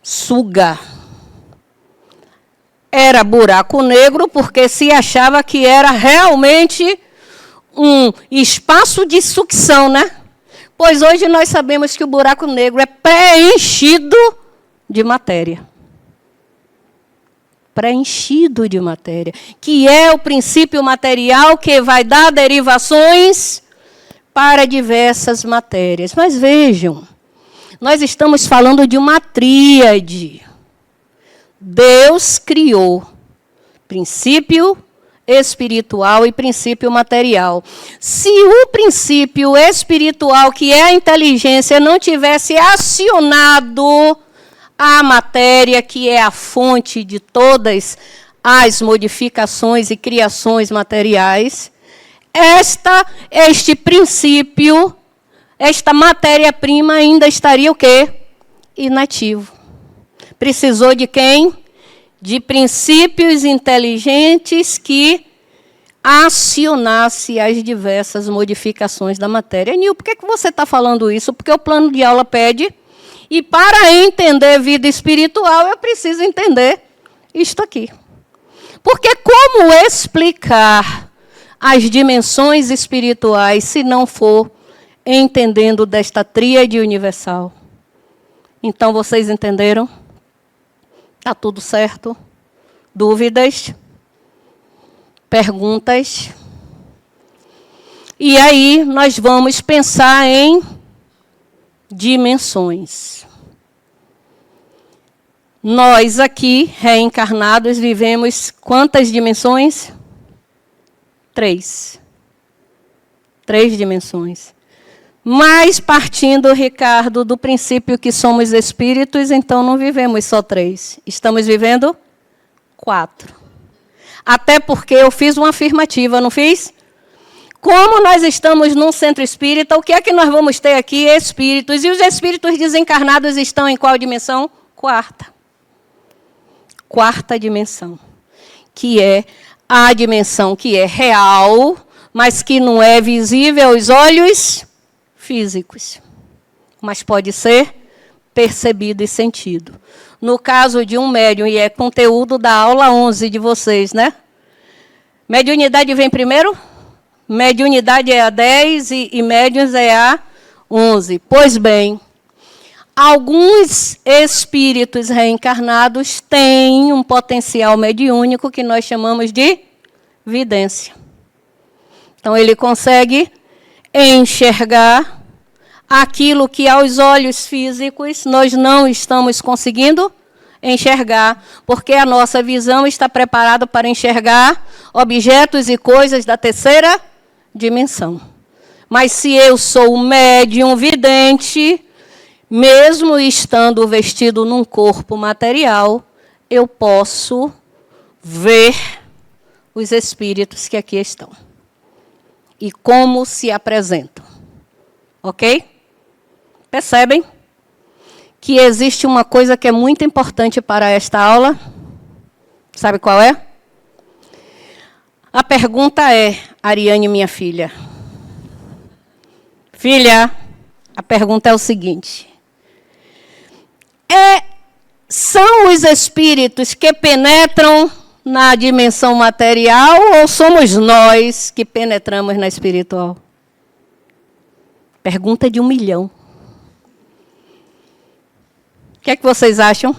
suga. Era buraco negro porque se achava que era realmente um espaço de sucção, né? Pois hoje nós sabemos que o buraco negro é preenchido de matéria. Preenchido de matéria, que é o princípio material que vai dar derivações para diversas matérias. Mas vejam, nós estamos falando de uma tríade. Deus criou princípio espiritual e princípio material. Se o princípio espiritual, que é a inteligência, não tivesse acionado a matéria, que é a fonte de todas as modificações e criações materiais, este princípio, esta matéria-prima ainda estaria o quê? Inativo. Precisou de quem? De princípios inteligentes que acionasse as diversas modificações da matéria. Nil, por que você está falando isso? Porque o plano de aula pede, e para entender vida espiritual, eu preciso entender isto aqui. Porque como explicar as dimensões espirituais se não for entendendo desta tríade universal? Então, vocês entenderam? Está tudo certo? Dúvidas? Perguntas? E aí, nós vamos pensar em dimensões. Nós aqui, reencarnados, vivemos quantas dimensões? 3. 3 dimensões. Mas, partindo, Ricardo, do princípio que somos espíritos, então não vivemos só 3. Estamos vivendo 4. Até porque eu fiz uma afirmativa, não fiz? Como nós estamos num centro espírita, o que é que nós vamos ter aqui? Espíritos. E os espíritos desencarnados estão em qual dimensão? 4ª. 4ª dimensão. Que é a dimensão que é real, mas que não é visível aos olhos físicos, mas pode ser percebido e sentido. No caso de um médium, e é conteúdo da aula 11 de vocês, né? Mediunidade vem primeiro? Mediunidade é a 10 e médiuns é a 11. Pois bem, alguns espíritos reencarnados têm um potencial mediúnico que nós chamamos de vidência. Então, ele consegue enxergar aquilo que aos olhos físicos nós não estamos conseguindo enxergar, porque a nossa visão está preparada para enxergar objetos e coisas da 3ª dimensão. Mas se eu sou um médium vidente, mesmo estando vestido num corpo material, eu posso ver os espíritos que aqui estão e como se apresentam. Ok? Percebem que existe uma coisa que é muito importante para esta aula? Sabe qual é? A pergunta é, Ariane, minha filha. Filha, a pergunta é o seguinte. São os espíritos que penetram na dimensão material ou somos nós que penetramos na espiritual? Pergunta de 1 milhão. O que é que vocês acham?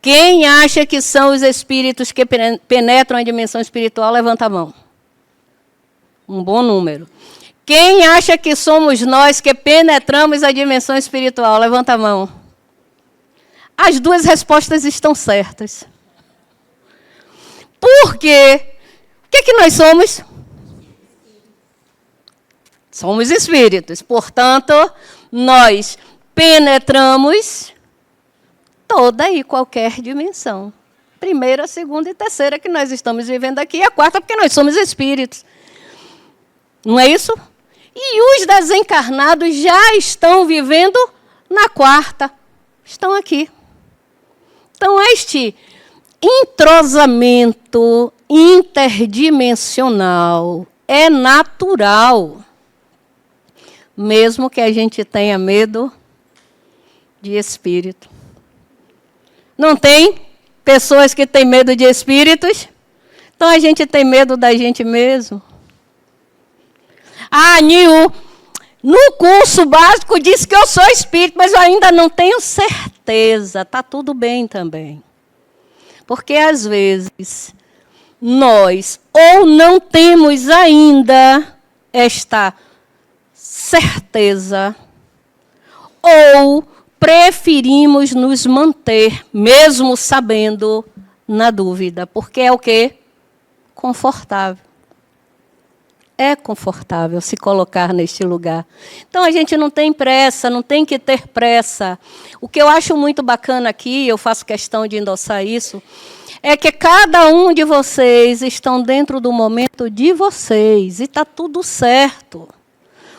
Quem acha que são os espíritos que penetram a dimensão espiritual, levanta a mão. Um bom número. Quem acha que somos nós que penetramos a dimensão espiritual, levanta a mão. As 2 respostas estão certas. Por quê? O que é que nós somos? Somos espíritos. Portanto, nós penetramos toda e qualquer dimensão. 1ª, 2ª e 3ª que nós estamos vivendo aqui. E a 4ª porque nós somos espíritos. Não é isso? E os desencarnados já estão vivendo na 4ª. Estão aqui. Então, este entrosamento interdimensional é natural, mesmo que a gente tenha medo de espírito. Não tem pessoas que têm medo de espíritos? Então, a gente tem medo da gente mesmo. Ah, Nil, no curso básico diz que eu sou espírito, mas eu ainda não tenho certeza. Está tudo bem também. Porque, às vezes, nós ou não temos ainda esta certeza, ou preferimos nos manter, mesmo sabendo, na dúvida, porque é o quê? Confortável. É confortável se colocar neste lugar. Então, a gente não tem pressa, não tem que ter pressa. O que eu acho muito bacana aqui, eu faço questão de endossar isso, é que cada um de vocês estão dentro do momento de vocês, e está tudo certo.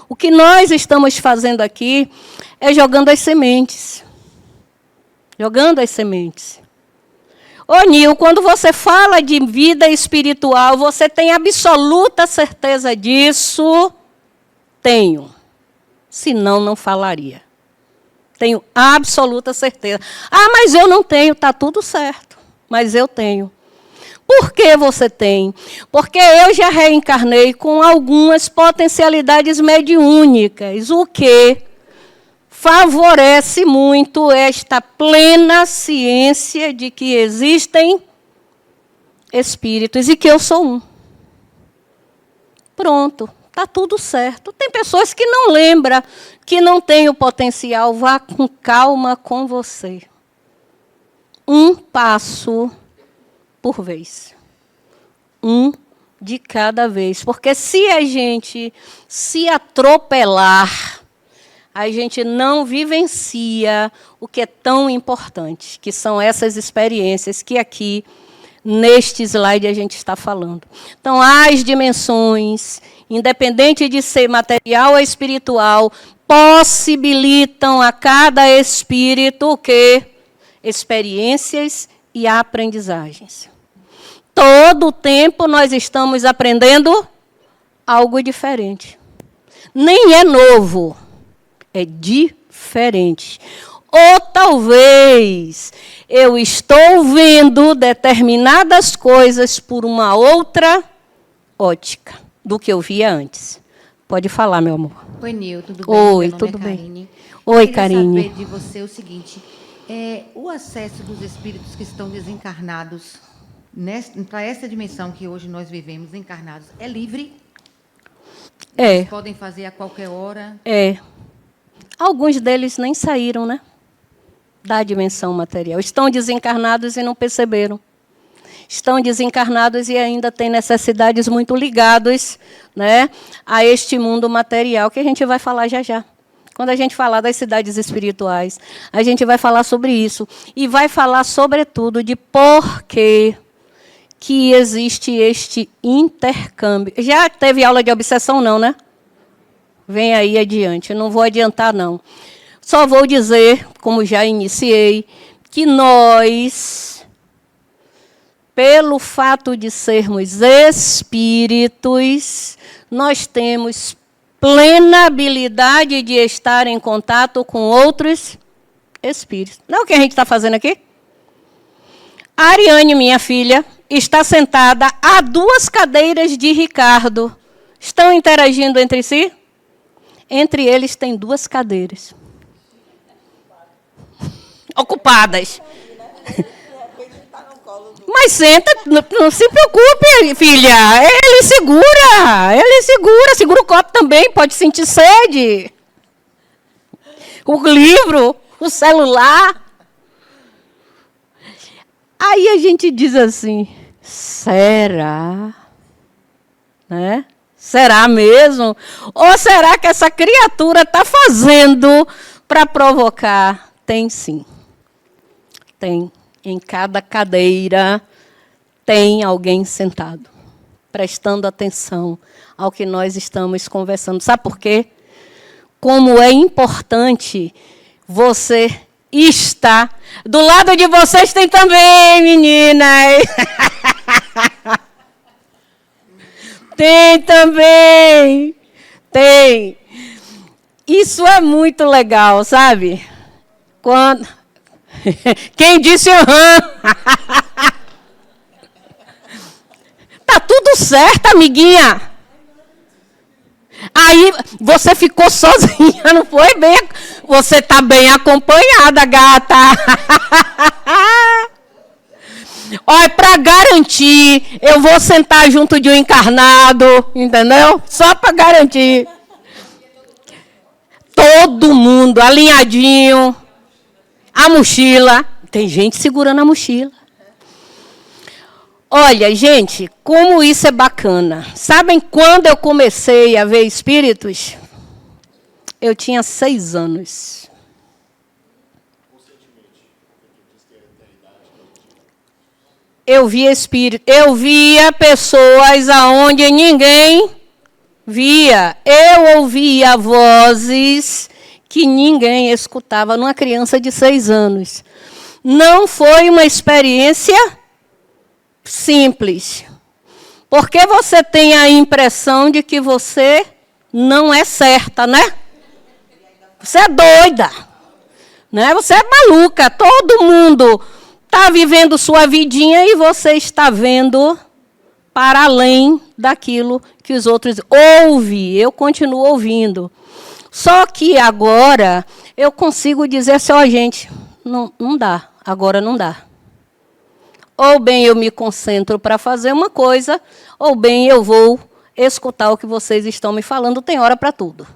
O que nós estamos fazendo aqui é jogando as sementes. Jogando as sementes. Ô, Nil, quando você fala de vida espiritual, você tem absoluta certeza disso? Tenho. Senão, não falaria. Tenho absoluta certeza. Ah, mas eu não tenho. Está tudo certo. Mas eu tenho. Por que você tem? Porque eu já reencarnei com algumas potencialidades mediúnicas, o que favorece muito esta plena ciência de que existem espíritos e que eu sou um. Pronto, está tudo certo. Tem pessoas que não lembram, que não têm o potencial. Vá com calma com você. Um passo por vez. Um de cada vez. Porque se a gente se atropelar, a gente não vivencia o que é tão importante, que são essas experiências que aqui, neste slide, a gente está falando. Então, as dimensões, independente de ser material ou espiritual, possibilitam a cada espírito o quê? Experiências e aprendizagens. Todo o tempo nós estamos aprendendo algo diferente. Nem é novo. É diferente. Ou talvez eu estou vendo determinadas coisas por uma outra ótica do que eu via antes. Pode falar, meu amor. Oi, Nil, tudo bem? Oi, tudo bem. Oi, Karine. Eu queria saber de você o seguinte, o acesso dos espíritos que estão desencarnados para essa dimensão que hoje nós vivemos, encarnados, é livre? É. Eles podem fazer a qualquer hora? É. Alguns deles nem saíram, né? Da dimensão material. Estão desencarnados e não perceberam. Estão desencarnados e ainda têm necessidades muito ligadas, né, a este mundo material, que a gente vai falar já já. Quando a gente falar das cidades espirituais, a gente vai falar sobre isso. E vai falar, sobretudo, de por que existe este intercâmbio. Já teve aula de obsessão, não, né? Vem aí adiante. Eu não vou adiantar, não. Só vou dizer, como já iniciei, que nós, pelo fato de sermos espíritos, nós temos plena habilidade de estar em contato com outros espíritos. Não é o que a gente está fazendo aqui? A Ariane, minha filha, está sentada a 2 cadeiras de Ricardo. Estão interagindo entre si? Entre eles tem 2 cadeiras. Ocupadas. Mas senta, não se preocupe, filha. Ele segura o copo também, pode sentir sede. O livro, o celular. Aí a gente diz assim, será? Né? Será mesmo? Ou será que essa criatura está fazendo para provocar? Tem sim. Tem. Em cada cadeira tem alguém sentado, prestando atenção ao que nós estamos conversando. Sabe por quê? Como é importante você estar. Do lado de vocês tem também, meninas. Tem também. Tem. Isso é muito legal, sabe? Quando... Quem disse aham? Tá tudo certo, amiguinha. Aí você ficou sozinha, não foi bem? Você tá bem acompanhada, gata. Olha, para garantir, eu vou sentar junto de um encarnado, entendeu? Só para garantir. Todo mundo alinhadinho. A mochila. Tem gente segurando a mochila. Olha, gente, como isso é bacana. Sabem quando eu comecei a ver espíritos? Eu tinha 6 anos. Eu via espírito, eu via pessoas aonde ninguém via. Eu ouvia vozes que ninguém escutava numa criança de 6 anos. Não foi uma experiência simples. Porque você tem a impressão de que você não é certa, né? Você é doida. Né? Você é maluca. Todo mundo está vivendo sua vidinha e você está vendo para além daquilo que os outros ouvem. Eu continuo ouvindo. Só que agora eu consigo dizer assim, ó, gente, não dá, agora não dá. Ou bem eu me concentro para fazer uma coisa, ou bem eu vou escutar o que vocês estão me falando, tem hora para tudo.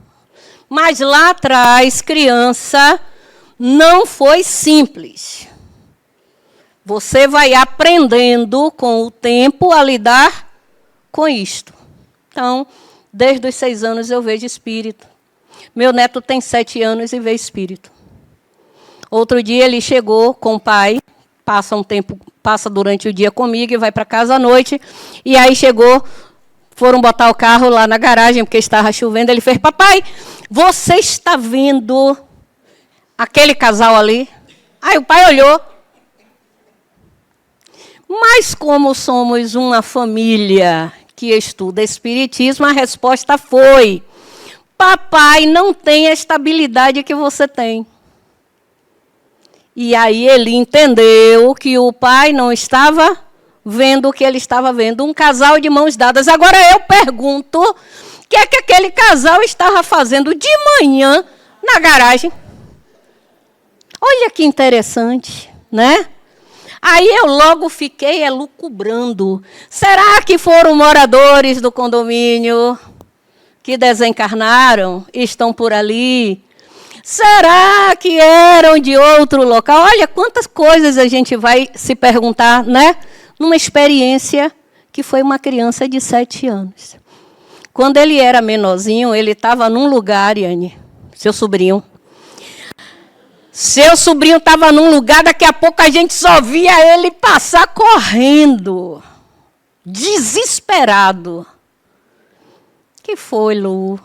Mas lá atrás, criança, não foi simples. Você vai aprendendo com o tempo a lidar com isto. Então, desde os 6 anos eu vejo espírito. Meu neto tem 7 anos e vê espírito. Outro dia ele chegou com o pai, passa durante o dia comigo e vai para casa à noite. E aí chegou, foram botar o carro lá na garagem, porque estava chovendo. Ele fez, papai, você está vendo aquele casal ali? Aí o pai olhou. Mas como somos uma família que estuda espiritismo, a resposta foi, papai não tem a estabilidade que você tem. E aí ele entendeu que o pai não estava vendo o que ele estava vendo, um casal de mãos dadas. Agora eu pergunto, o que é que aquele casal estava fazendo de manhã na garagem? Olha que interessante, né? Aí eu logo fiquei elucubrando. Será que foram moradores do condomínio que desencarnaram e estão por ali? Será que eram de outro local? Olha quantas coisas a gente vai se perguntar, né? Numa experiência que foi uma criança de 7 anos. Quando ele era menorzinho, ele estava num lugar, Iane, seu sobrinho. Seu sobrinho estava num lugar, daqui a pouco a gente só via ele passar correndo. Desesperado. Que foi, Lu?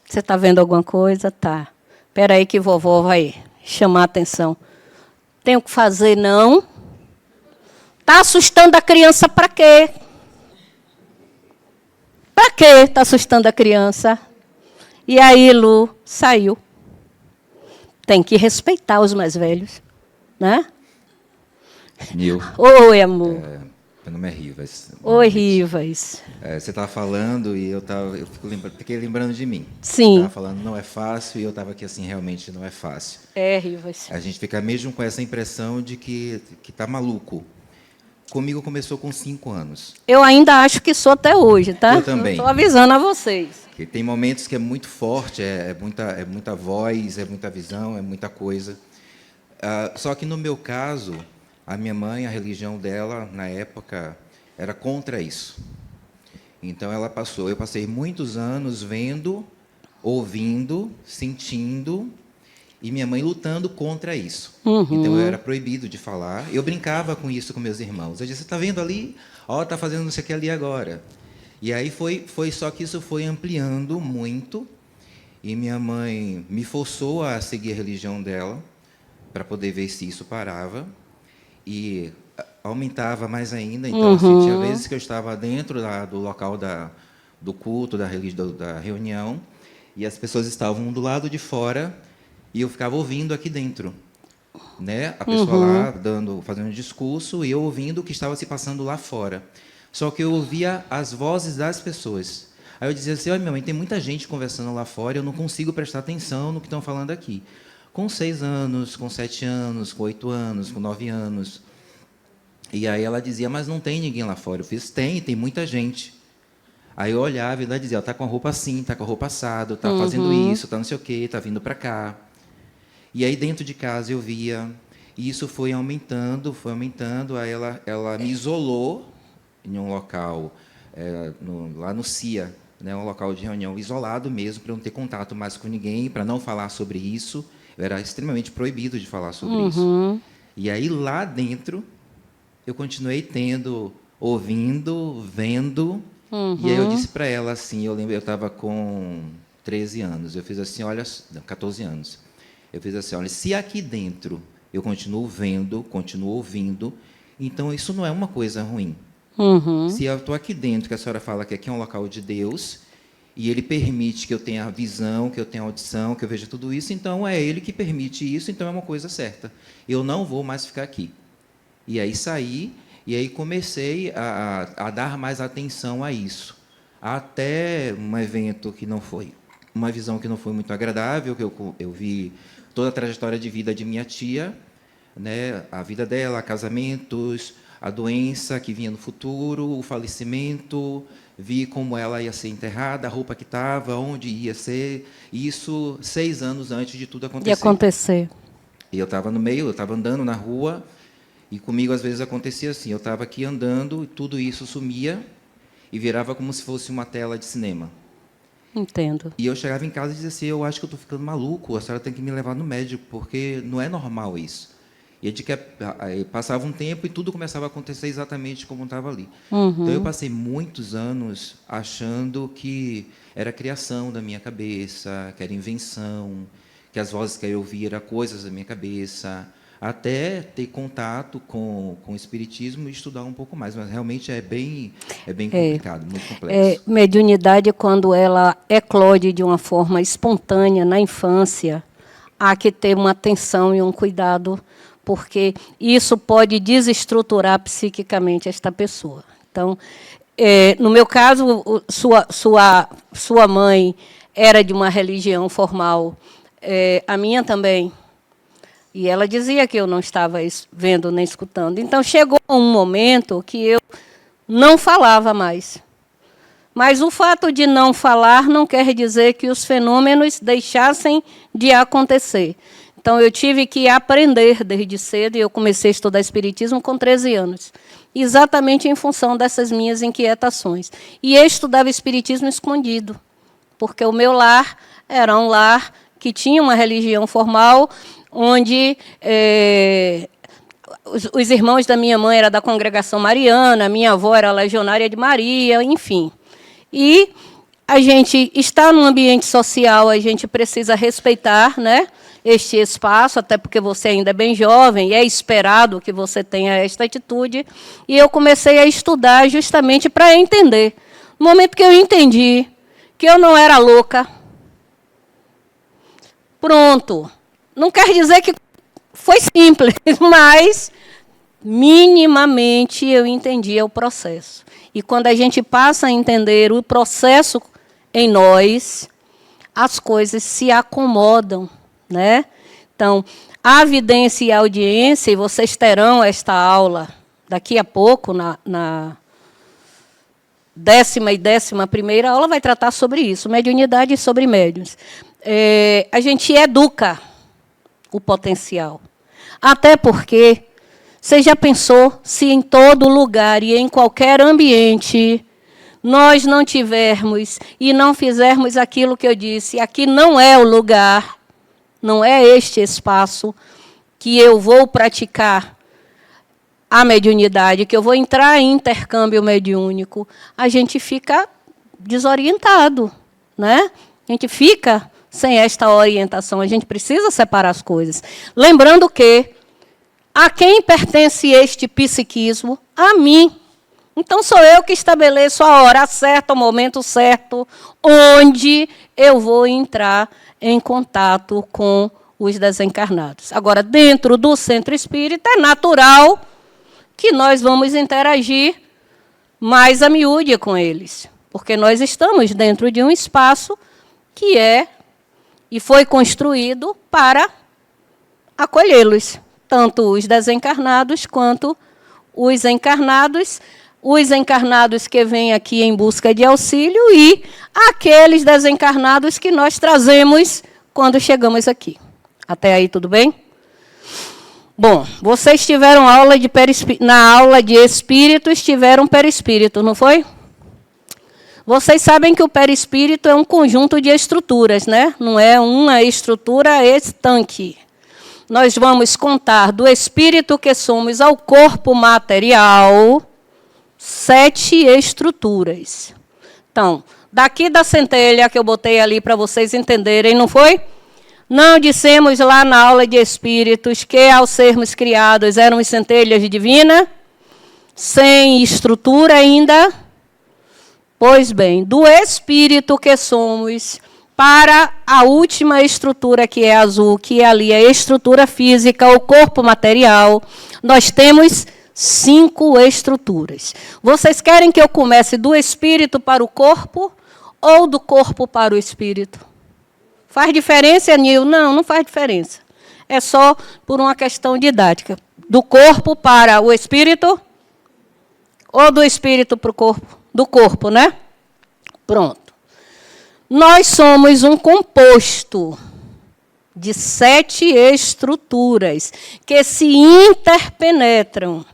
Você está vendo alguma coisa? Tá. Espera aí que vovó vai chamar a atenção. Tem o que fazer, não? Está assustando a criança para quê? Para quê está assustando a criança? E aí, Lu saiu. Tem que respeitar os mais velhos, né? Nil. Oi, amor. Meu nome é Rivas. Oi, Rivas. Você estava falando e eu fiquei lembrando de mim. Sim. Estava falando não é fácil e eu estava aqui assim, realmente não é fácil. É, Rivas. A gente fica mesmo com essa impressão de que está maluco. Comigo começou com 5 anos. Eu ainda acho que sou até hoje, tá? Eu também. Estou avisando a vocês. Que tem momentos que é muito forte, é muita voz, é muita visão, é muita coisa. Só que no meu caso, a minha mãe, a religião dela, na época, era contra isso. Então, eu passei muitos anos vendo, ouvindo, sentindo, e minha mãe lutando contra isso. Uhum. Então, eu era proibido de falar. Eu brincava com isso com meus irmãos. Eu disse, você está vendo ali? Ó, está fazendo não sei o que ali agora. E aí foi só que isso foi ampliando muito, e minha mãe me forçou a seguir a religião dela, para poder ver se isso parava. E aumentava mais ainda. Então, assim, tinha vezes que eu estava dentro do local do culto, da reunião, e as pessoas estavam do lado de fora, e eu ficava ouvindo aqui dentro. Né? A pessoa lá fazendo um discurso, e eu ouvindo o que estava se passando lá fora. Só que eu ouvia as vozes das pessoas. Aí eu dizia assim, olha, minha mãe, tem muita gente conversando lá fora, eu não consigo prestar atenção no que estão falando aqui. com 6 anos, com 7 anos, com 8 anos, com 9 anos. E aí ela dizia, mas não tem ninguém lá fora. Eu fiz, tem muita gente. Aí eu olhava e ela dizia, está com a roupa assim, está com a roupa assado, está fazendo isso, está não sei o quê, está vindo para cá. E aí dentro de casa eu via, e isso foi aumentando, aí ela me isolou em um local, lá no CIA, né, um local de reunião isolado mesmo, para eu não ter contato mais com ninguém, para não falar sobre isso. Eu era extremamente proibido de falar sobre isso. E aí lá dentro eu continuei ouvindo, vendo. E aí eu disse para ela assim, eu lembro, eu estava com 13 anos, eu fiz assim, olha, não, 14 anos. Eu fiz assim, olha, se aqui dentro eu continuo vendo, continuo ouvindo, então isso não é uma coisa ruim. Se eu estou aqui dentro, que a senhora fala que aqui é um local de Deus, e Ele permite que eu tenha visão, que eu tenha audição, que eu veja tudo isso, então é Ele que permite isso, então é uma coisa certa. Eu não vou mais ficar aqui. E aí saí, e aí comecei a dar mais atenção a isso. Até um evento que não foi, uma visão que não foi muito agradável, que eu vi toda a trajetória de vida de minha tia, né, a vida dela, casamentos, a doença que vinha no futuro, o falecimento, vi como ela ia ser enterrada, a roupa que estava, onde ia ser, isso 6 anos antes de tudo acontecer. E eu estava no meio, eu estava andando na rua, e comigo às vezes acontecia assim, eu estava aqui andando, e tudo isso sumia, e virava como se fosse uma tela de cinema. Entendo. E eu chegava em casa e dizia assim, eu acho que eu estou ficando maluco, a senhora tem que me levar no médico, porque não é normal isso. E aí passava um tempo e tudo começava a acontecer exatamente como estava ali. Então, eu passei muitos anos achando que era criação da minha cabeça, que era invenção, que as vozes que eu ouvia eram coisas da minha cabeça, até ter contato com o espiritismo e estudar um pouco mais. Mas, realmente, é bem complicado, muito complexo. Mediunidade, quando ela eclode de uma forma espontânea na infância, há que ter uma atenção e um cuidado, porque isso pode desestruturar psiquicamente esta pessoa. Então, no meu caso, sua mãe era de uma religião formal, a minha também, e ela dizia que eu não estava vendo nem escutando. Então, chegou um momento que eu não falava mais. Mas o fato de não falar não quer dizer que os fenômenos deixassem de acontecer. Então, eu tive que aprender desde cedo, e eu comecei a estudar espiritismo com 13 anos, exatamente em função dessas minhas inquietações. E eu estudava espiritismo escondido, porque o meu lar era um lar que tinha uma religião formal, onde os irmãos da minha mãe eram da congregação mariana, minha avó era legionária de Maria, enfim. E a gente está num ambiente social, a gente precisa respeitar, né, este espaço, até porque você ainda é bem jovem, e é esperado que você tenha esta atitude. E eu comecei a estudar justamente para entender. No momento que eu entendi que eu não era louca, pronto. Não quer dizer que foi simples, mas minimamente eu entendia o processo. E quando a gente passa a entender o processo em nós, as coisas se acomodam, né? Então, a vidência e a audiência, e vocês terão esta aula daqui a pouco, na 10ª e 11ª aula, vai tratar sobre isso, mediunidade e sobre médiuns. A gente educa o potencial. Até porque, você já pensou se em todo lugar e em qualquer ambiente nós não tivermos e não fizermos aquilo que eu disse, aqui não é o lugar, não é este espaço que eu vou praticar a mediunidade, que eu vou entrar em intercâmbio mediúnico, a gente fica desorientado, né? A gente fica sem esta orientação, a gente precisa separar as coisas. Lembrando que a quem pertence este psiquismo? A mim. Então, sou eu que estabeleço a hora certa, o momento certo, onde eu vou entrar em contato com os desencarnados. Agora, dentro do centro espírita, é natural que nós vamos interagir mais a miúde com eles, porque nós estamos dentro de um espaço que é e foi construído para acolhê-los, tanto os desencarnados quanto os encarnados que vêm aqui em busca de auxílio e aqueles desencarnados que nós trazemos quando chegamos aqui. Até aí, tudo bem? Bom, vocês tiveram aula de na aula de espíritos, tiveram perispírito, não foi? Vocês sabem que o perispírito é um conjunto de estruturas, né? Não é uma estrutura estanque. Nós vamos contar do espírito que somos ao corpo material 7 estruturas. Então, daqui da centelha que eu botei ali para vocês entenderem, não foi? Não dissemos lá na aula de espíritos que ao sermos criados éramos centelhas divinas, sem estrutura ainda? Pois bem, do espírito que somos para a última estrutura que é azul, que é ali a estrutura física, o corpo material, nós temos 5 estruturas. Vocês querem que eu comece do espírito para o corpo ou do corpo para o espírito? Faz diferença, Nil? Não, não faz diferença. É só por uma questão didática. Do corpo para o espírito ou do espírito para o corpo? Do corpo, né? Pronto. Nós somos um composto de 7 estruturas que se interpenetram.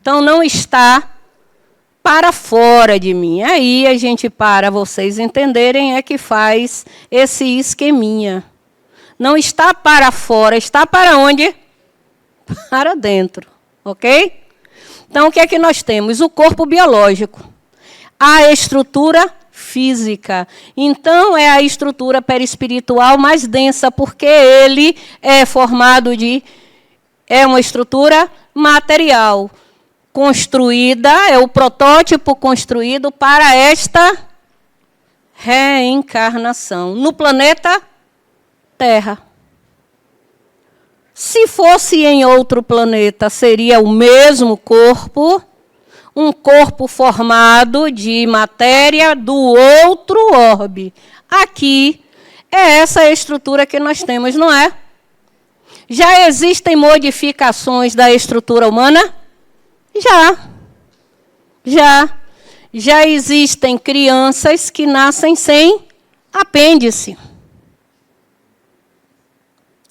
Então, não está para fora de mim. Aí a gente, para vocês entenderem, é que faz esse esqueminha. Não está para fora, está para onde? Para dentro, ok? Então, o que é que nós temos? O corpo biológico. A estrutura física. Então, é a estrutura perispiritual mais densa, porque ele é formado de... É uma estrutura material. Construída, é o protótipo construído para esta reencarnação no planeta Terra. Se fosse em outro planeta, seria o mesmo corpo, um corpo formado de matéria do outro orbe. Aqui é essa essa que nós temos, não é? Já existem modificações da estrutura humana? Já existem crianças que nascem sem apêndice.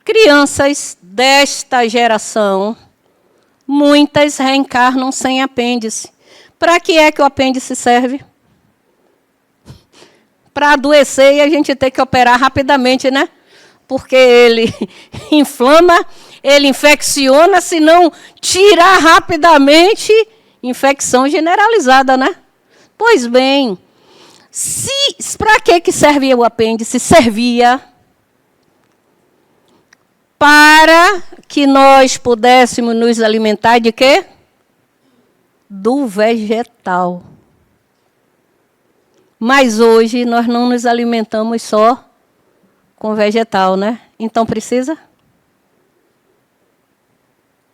Crianças desta geração, muitas reencarnam sem apêndice. Para que é que o apêndice serve? Para adoecer e a gente ter que operar rapidamente, né? Porque ele inflama, ele infecciona, se não tirar rapidamente, infecção generalizada, né? Pois bem, para que servia o apêndice? Servia para que nós pudéssemos nos alimentar de quê? Do vegetal. Mas hoje nós não nos alimentamos só com vegetal, né? Então precisa?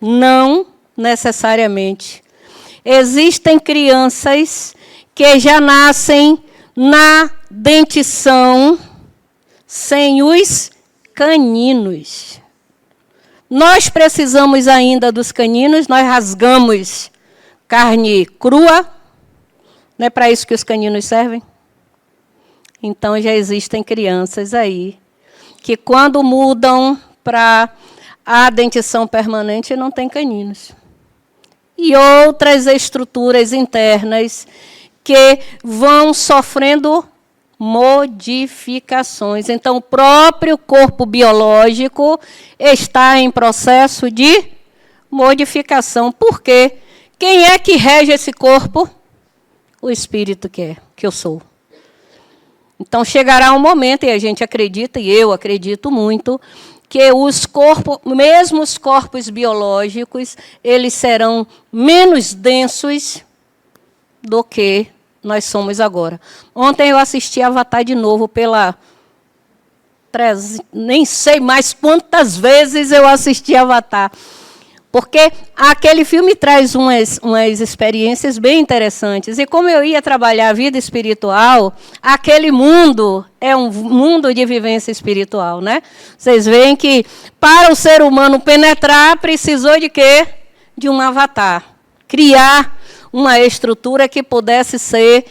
Não necessariamente. Existem crianças que já nascem na dentição sem os caninos. Nós precisamos ainda dos caninos, nós rasgamos carne crua. Não é para isso que os caninos servem? Então já existem crianças aí que quando mudam para a dentição permanente não tem caninos. E outras estruturas internas que vão sofrendo modificações. Então, o próprio corpo biológico está em processo de modificação. Por quê? Quem é que rege esse corpo? O espírito que eu sou. Então, chegará um momento, e a gente acredita, e eu acredito muito, que os corpos, mesmo os corpos biológicos, eles serão menos densos do que nós somos agora. Ontem eu assisti Avatar de novo nem sei mais quantas vezes eu assisti Avatar. Porque aquele filme traz umas experiências bem interessantes. E como eu ia trabalhar a vida espiritual, aquele mundo é um mundo de vivência espiritual, né? Vocês veem que para o ser humano penetrar, precisou de quê? De um avatar. Criar uma estrutura que pudesse ser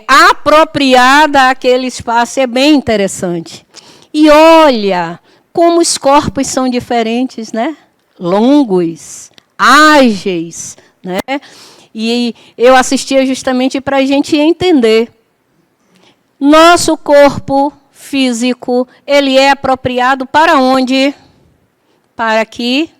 apropriada àquele espaço. É bem interessante. E olha como os corpos são diferentes, né? Longos, ágeis, né? E eu assistia justamente para a gente entender. Nosso corpo físico, ele é apropriado para onde? Para aqui,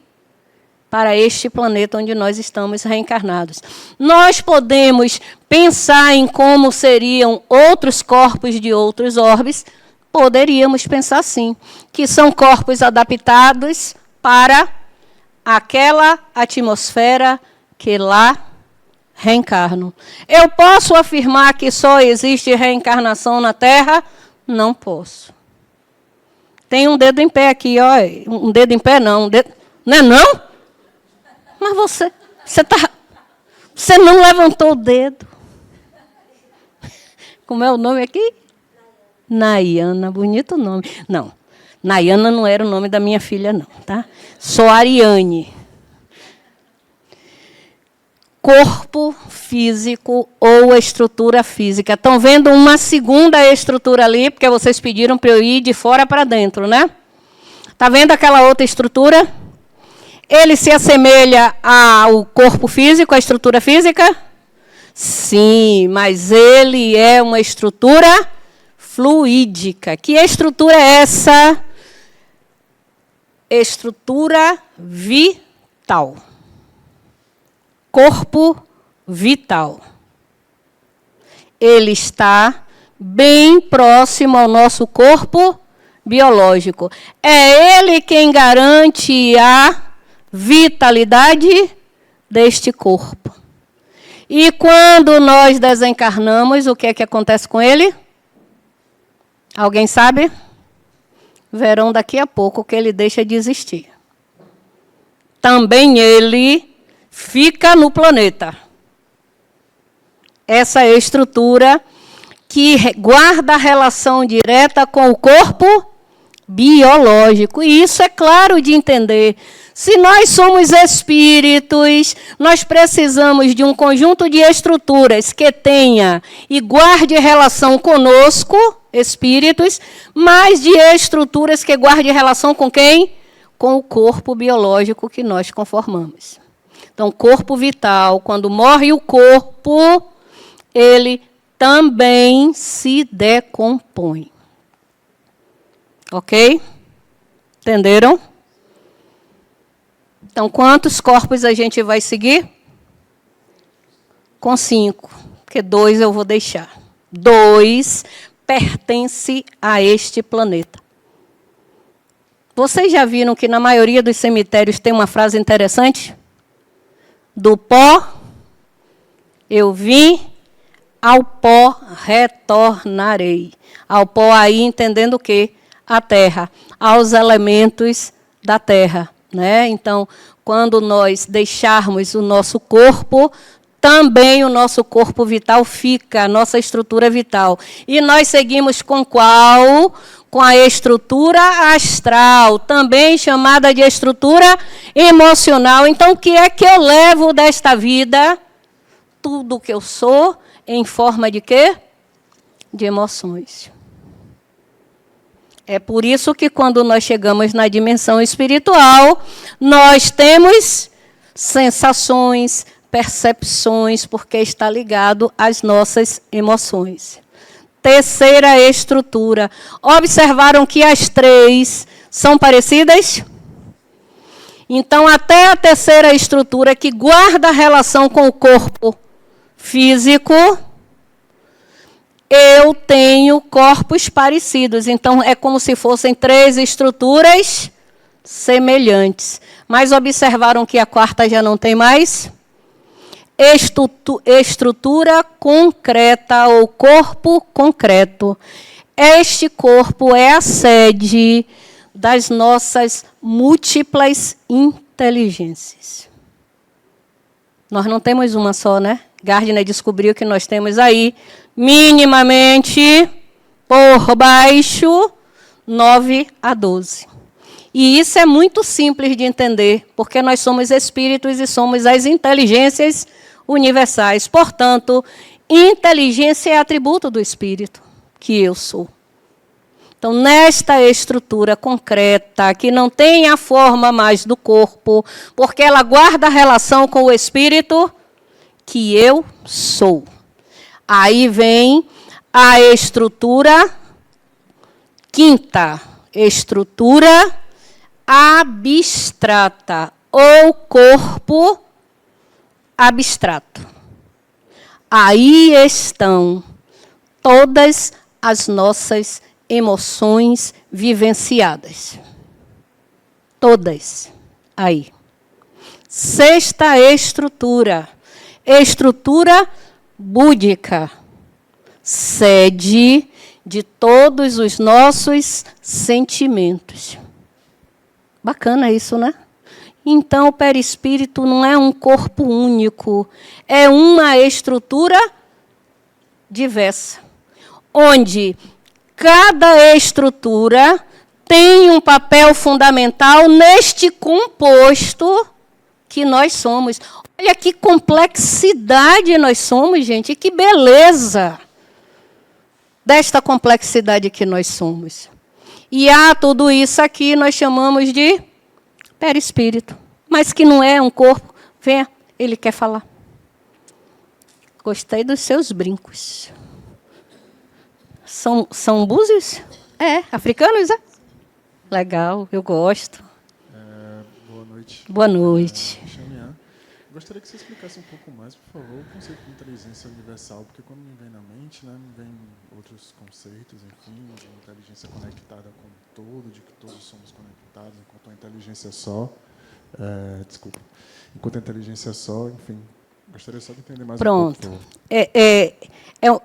para este planeta onde nós estamos reencarnados. Nós podemos pensar em como seriam outros corpos de outros orbes. Poderíamos pensar sim, que são corpos adaptados para aquela atmosfera que lá reencarnam. Eu posso afirmar que só existe reencarnação na Terra? Não posso. Tem um dedo em pé aqui, ó. Um dedo em pé não. Não é não? Mas você não levantou o dedo. Como é o nome aqui? Nayana, bonito nome. Não, Nayana não era o nome da minha filha, não, tá? Sou Ariane. Corpo físico ou estrutura física. Estão vendo uma segunda estrutura ali, porque vocês pediram para eu ir de fora para dentro, né? Está vendo aquela outra estrutura? Ele se assemelha ao corpo físico, à estrutura física? Sim, mas ele é uma estrutura fluídica. Que estrutura é essa? Estrutura vital. Corpo vital. Ele está bem próximo ao nosso corpo biológico. É ele quem garante a vitalidade deste corpo. E quando nós desencarnamos, o que é que acontece com ele? Alguém sabe? Verão daqui a pouco que ele deixa de existir. Também ele fica no planeta. Essa é a estrutura que guarda a relação direta com o corpo biológico. E isso é claro de entender. Se nós somos espíritos, nós precisamos de um conjunto de estruturas que tenha e guarde relação conosco, espíritos, mas de estruturas que guarde relação com quem? Com o corpo biológico que nós conformamos. Então, corpo vital, quando morre o corpo, ele também se decompõe. Ok? Entenderam? Então, quantos corpos a gente vai seguir? Com 5, porque 2 eu vou deixar. 2 pertence a este planeta. Vocês já viram que na maioria dos cemitérios tem uma frase interessante? Do pó eu vim, ao pó retornarei. Ao pó aí entendendo o quê? A terra, aos elementos da terra. Né? Então, quando nós deixarmos o nosso corpo, também o nosso corpo vital fica, a nossa estrutura vital. E nós seguimos com qual? Com a estrutura astral, também chamada de estrutura emocional. Então, o que é que eu levo desta vida? Tudo o que eu sou em forma de quê? De emoções. É por isso que quando nós chegamos na dimensão espiritual, nós temos sensações, percepções, porque está ligado às nossas emoções. Terceira estrutura. Observaram que as 3 são parecidas? Então, até a terceira estrutura, que guarda a relação com o corpo físico, eu tenho corpos parecidos. Então, é como se fossem 3 estruturas semelhantes. Mas observaram que a quarta já não tem mais? Estrutura concreta ou corpo concreto. Este corpo é a sede das nossas múltiplas inteligências. inteligências. Nós não temos uma só, né? Gardner descobriu que nós temos aí, minimamente, por baixo, 9 a 12. E isso é muito simples de entender, porque nós somos espíritos e somos as inteligências universais. Portanto, inteligência é atributo do espírito, que eu sou. Então, nesta estrutura concreta, que não tem a forma mais do corpo, porque ela guarda a relação com o espírito, que eu sou. Aí vem a estrutura quinta, estrutura abstrata, ou corpo abstrato. Aí estão todas as nossas emoções vivenciadas. Todas. Aí. Sexta estrutura. Estrutura búdica. Sede de todos os nossos sentimentos. Bacana isso, né? Então, o perispírito não é um corpo único, é uma estrutura diversa, onde cada estrutura tem um papel fundamental neste composto que nós somos. Olha que complexidade nós somos, gente, que beleza desta complexidade que nós somos. E tudo isso aqui nós chamamos de perispírito, mas que não é um corpo. Venha, ele quer falar. Gostei dos seus brincos. São búzios? É, africanos, é? Legal, eu gosto. Boa noite. Boa noite. Xamian. Gostaria que você explicasse um pouco mais, por favor, o conceito de inteligência universal, porque quando me vem na mente, né, me vem outros conceitos, enfim, de inteligência conectada com o todo, de que todos somos conectados, enquanto a inteligência só, enquanto a inteligência só, enfim, gostaria só de entender mais Pronto. um pouco.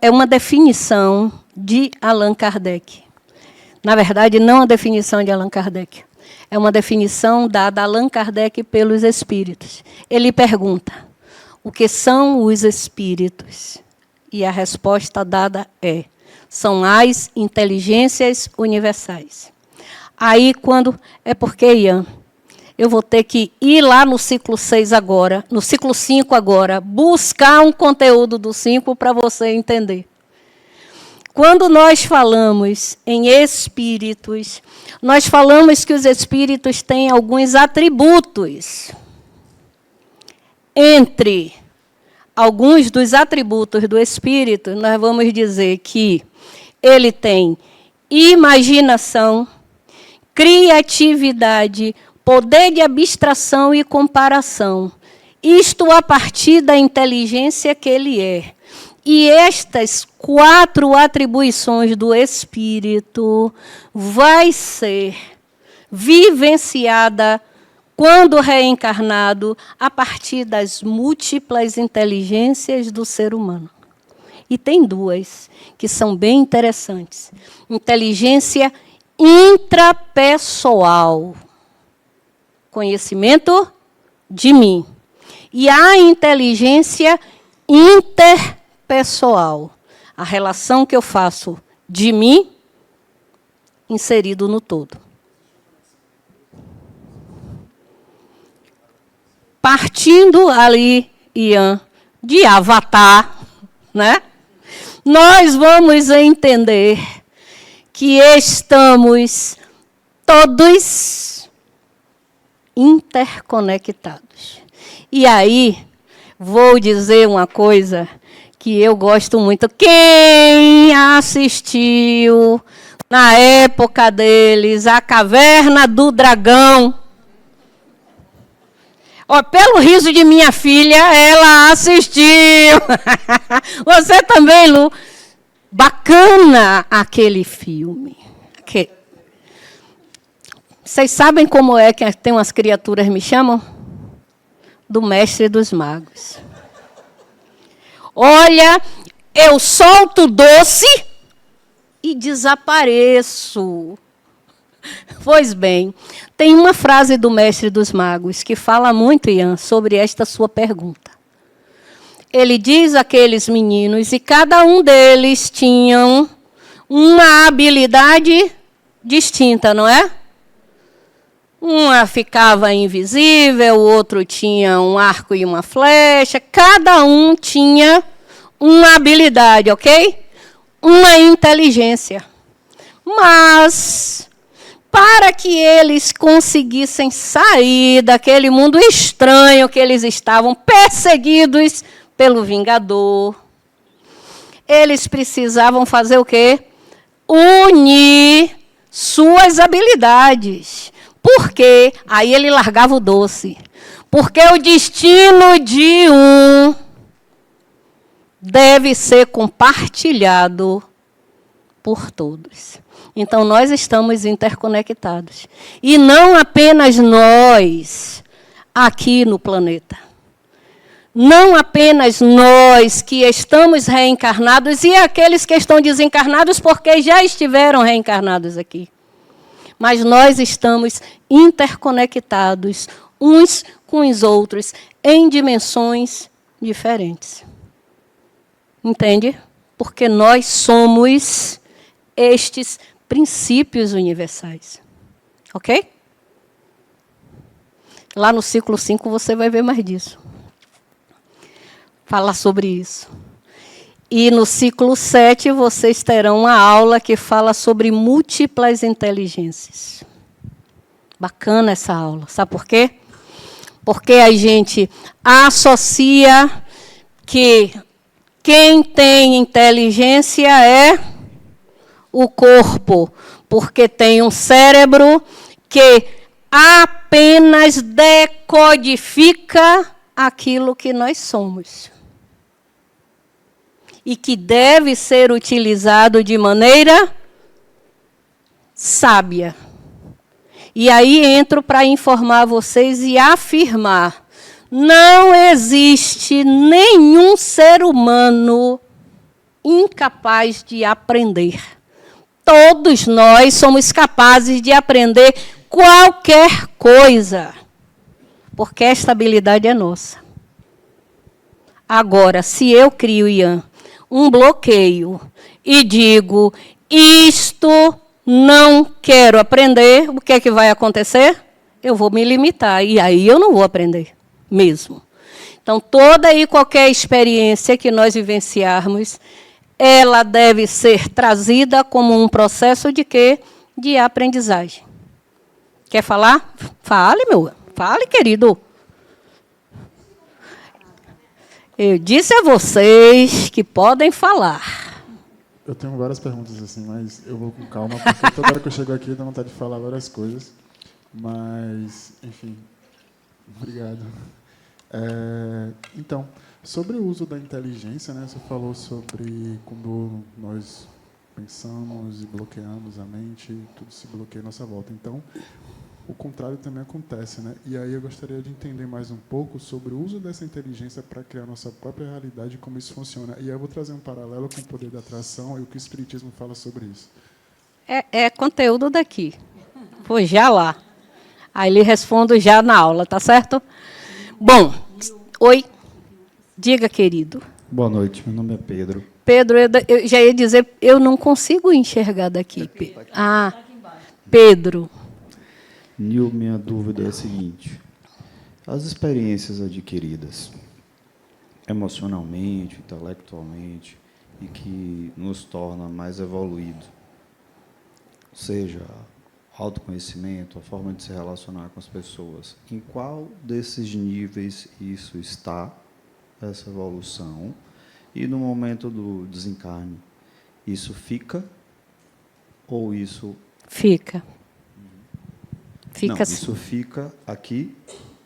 É uma definição de Allan Kardec. Na verdade, não a definição de Allan Kardec. É uma definição dada a Allan Kardec pelos espíritos. Ele pergunta, o que são os espíritos? E a resposta dada são as inteligências universais. Aí, é porque, Ian, eu vou ter que ir lá no ciclo 6 agora, no ciclo 5 agora, buscar um conteúdo do 5 para você entender. Quando nós falamos em espíritos, nós falamos que os espíritos têm alguns atributos. Entre alguns dos atributos do espírito, nós vamos dizer que ele tem imaginação, criatividade, poder de abstração e comparação. Isto a partir da inteligência que ele é. E estas 4 atribuições do espírito vai ser vivenciada quando reencarnado a partir das múltiplas inteligências do ser humano. E tem 2 que são bem interessantes. Inteligência intrapessoal. Conhecimento de mim. E a inteligência interpessoal. A relação que eu faço de mim inserido no todo. Partindo ali, Ian, de Avatar, né? Nós vamos entender que estamos todos interconectados. E aí, vou dizer uma coisa que eu gosto muito. Quem assistiu, na época deles, A Caverna do Dragão? Pelo riso de minha filha, ela assistiu. Você também, Lu? Bacana aquele filme. Vocês sabem como é que tem umas criaturas me chamam? Do Mestre dos Magos. Olha, eu solto doce e desapareço. Pois bem, tem uma frase do Mestre dos Magos que fala muito, Ian, sobre esta sua pergunta. Ele diz àqueles meninos, e cada um deles tinham uma habilidade distinta, não é? Uma ficava invisível, o outro tinha um arco e uma flecha. Cada um tinha uma habilidade, ok? Uma inteligência. Mas, para que eles conseguissem sair daquele mundo estranho que eles estavam, perseguidos pelo Vingador, eles precisavam fazer o quê? Unir suas habilidades. Por quê? Aí ele largava o doce. Porque o destino de um deve ser compartilhado por todos. Então, nós estamos interconectados. E não apenas nós aqui no planeta. Não apenas nós que estamos reencarnados e aqueles que estão desencarnados porque já estiveram reencarnados aqui. Mas nós estamos interconectados uns com os outros em dimensões diferentes. Entende? Porque nós somos estes princípios universais. Ok? Lá no ciclo 5 você vai ver mais disso. Falar sobre isso. E no ciclo 7 vocês terão uma aula que fala sobre múltiplas inteligências. Bacana essa aula. Sabe por quê? Porque a gente associa que quem tem inteligência é o corpo, porque tem um cérebro que apenas decodifica aquilo que nós somos. E que deve ser utilizado de maneira sábia. E aí entro para informar vocês e afirmar: não existe nenhum ser humano incapaz de aprender. Todos nós somos capazes de aprender qualquer coisa, porque esta habilidade é nossa. Agora, se eu crio, Ian, um bloqueio e digo, isto não quero aprender, o que é que vai acontecer? Eu vou me limitar, e aí eu não vou aprender mesmo. Então, toda e qualquer experiência que nós vivenciarmos, ela deve ser trazida como um processo de quê? De aprendizagem. Quer falar? Fale, fale, querido. Eu disse a vocês que podem falar. Eu tenho várias perguntas assim, mas eu vou com calma, porque toda hora que eu chego aqui eu tenho vontade de falar várias coisas. Mas, enfim, obrigado. Então, sobre o uso da inteligência, né, você falou sobre quando nós pensamos e bloqueamos a mente, tudo se bloqueia à nossa volta. Então, o contrário também acontece, né? E aí eu gostaria de entender mais um pouco sobre o uso dessa inteligência para criar nossa própria realidade e como isso funciona. E aí eu vou trazer um paralelo com o poder da atração e o que o Espiritismo fala sobre isso. É conteúdo daqui. Vou já lá. Aí lhe respondo já na aula, tá certo? Bom, oi. Diga, querido. Boa noite, meu nome é Pedro. Pedro, eu já ia dizer, eu não consigo enxergar daqui. Pedro. Nil, minha dúvida é a seguinte: as experiências adquiridas emocionalmente, intelectualmente, e que nos torna mais evoluídos, seja autoconhecimento, a forma de se relacionar com as pessoas, em qual desses níveis isso está, essa evolução, e no momento do desencarne, isso fica ou isso... Fica. Não, isso fica aqui?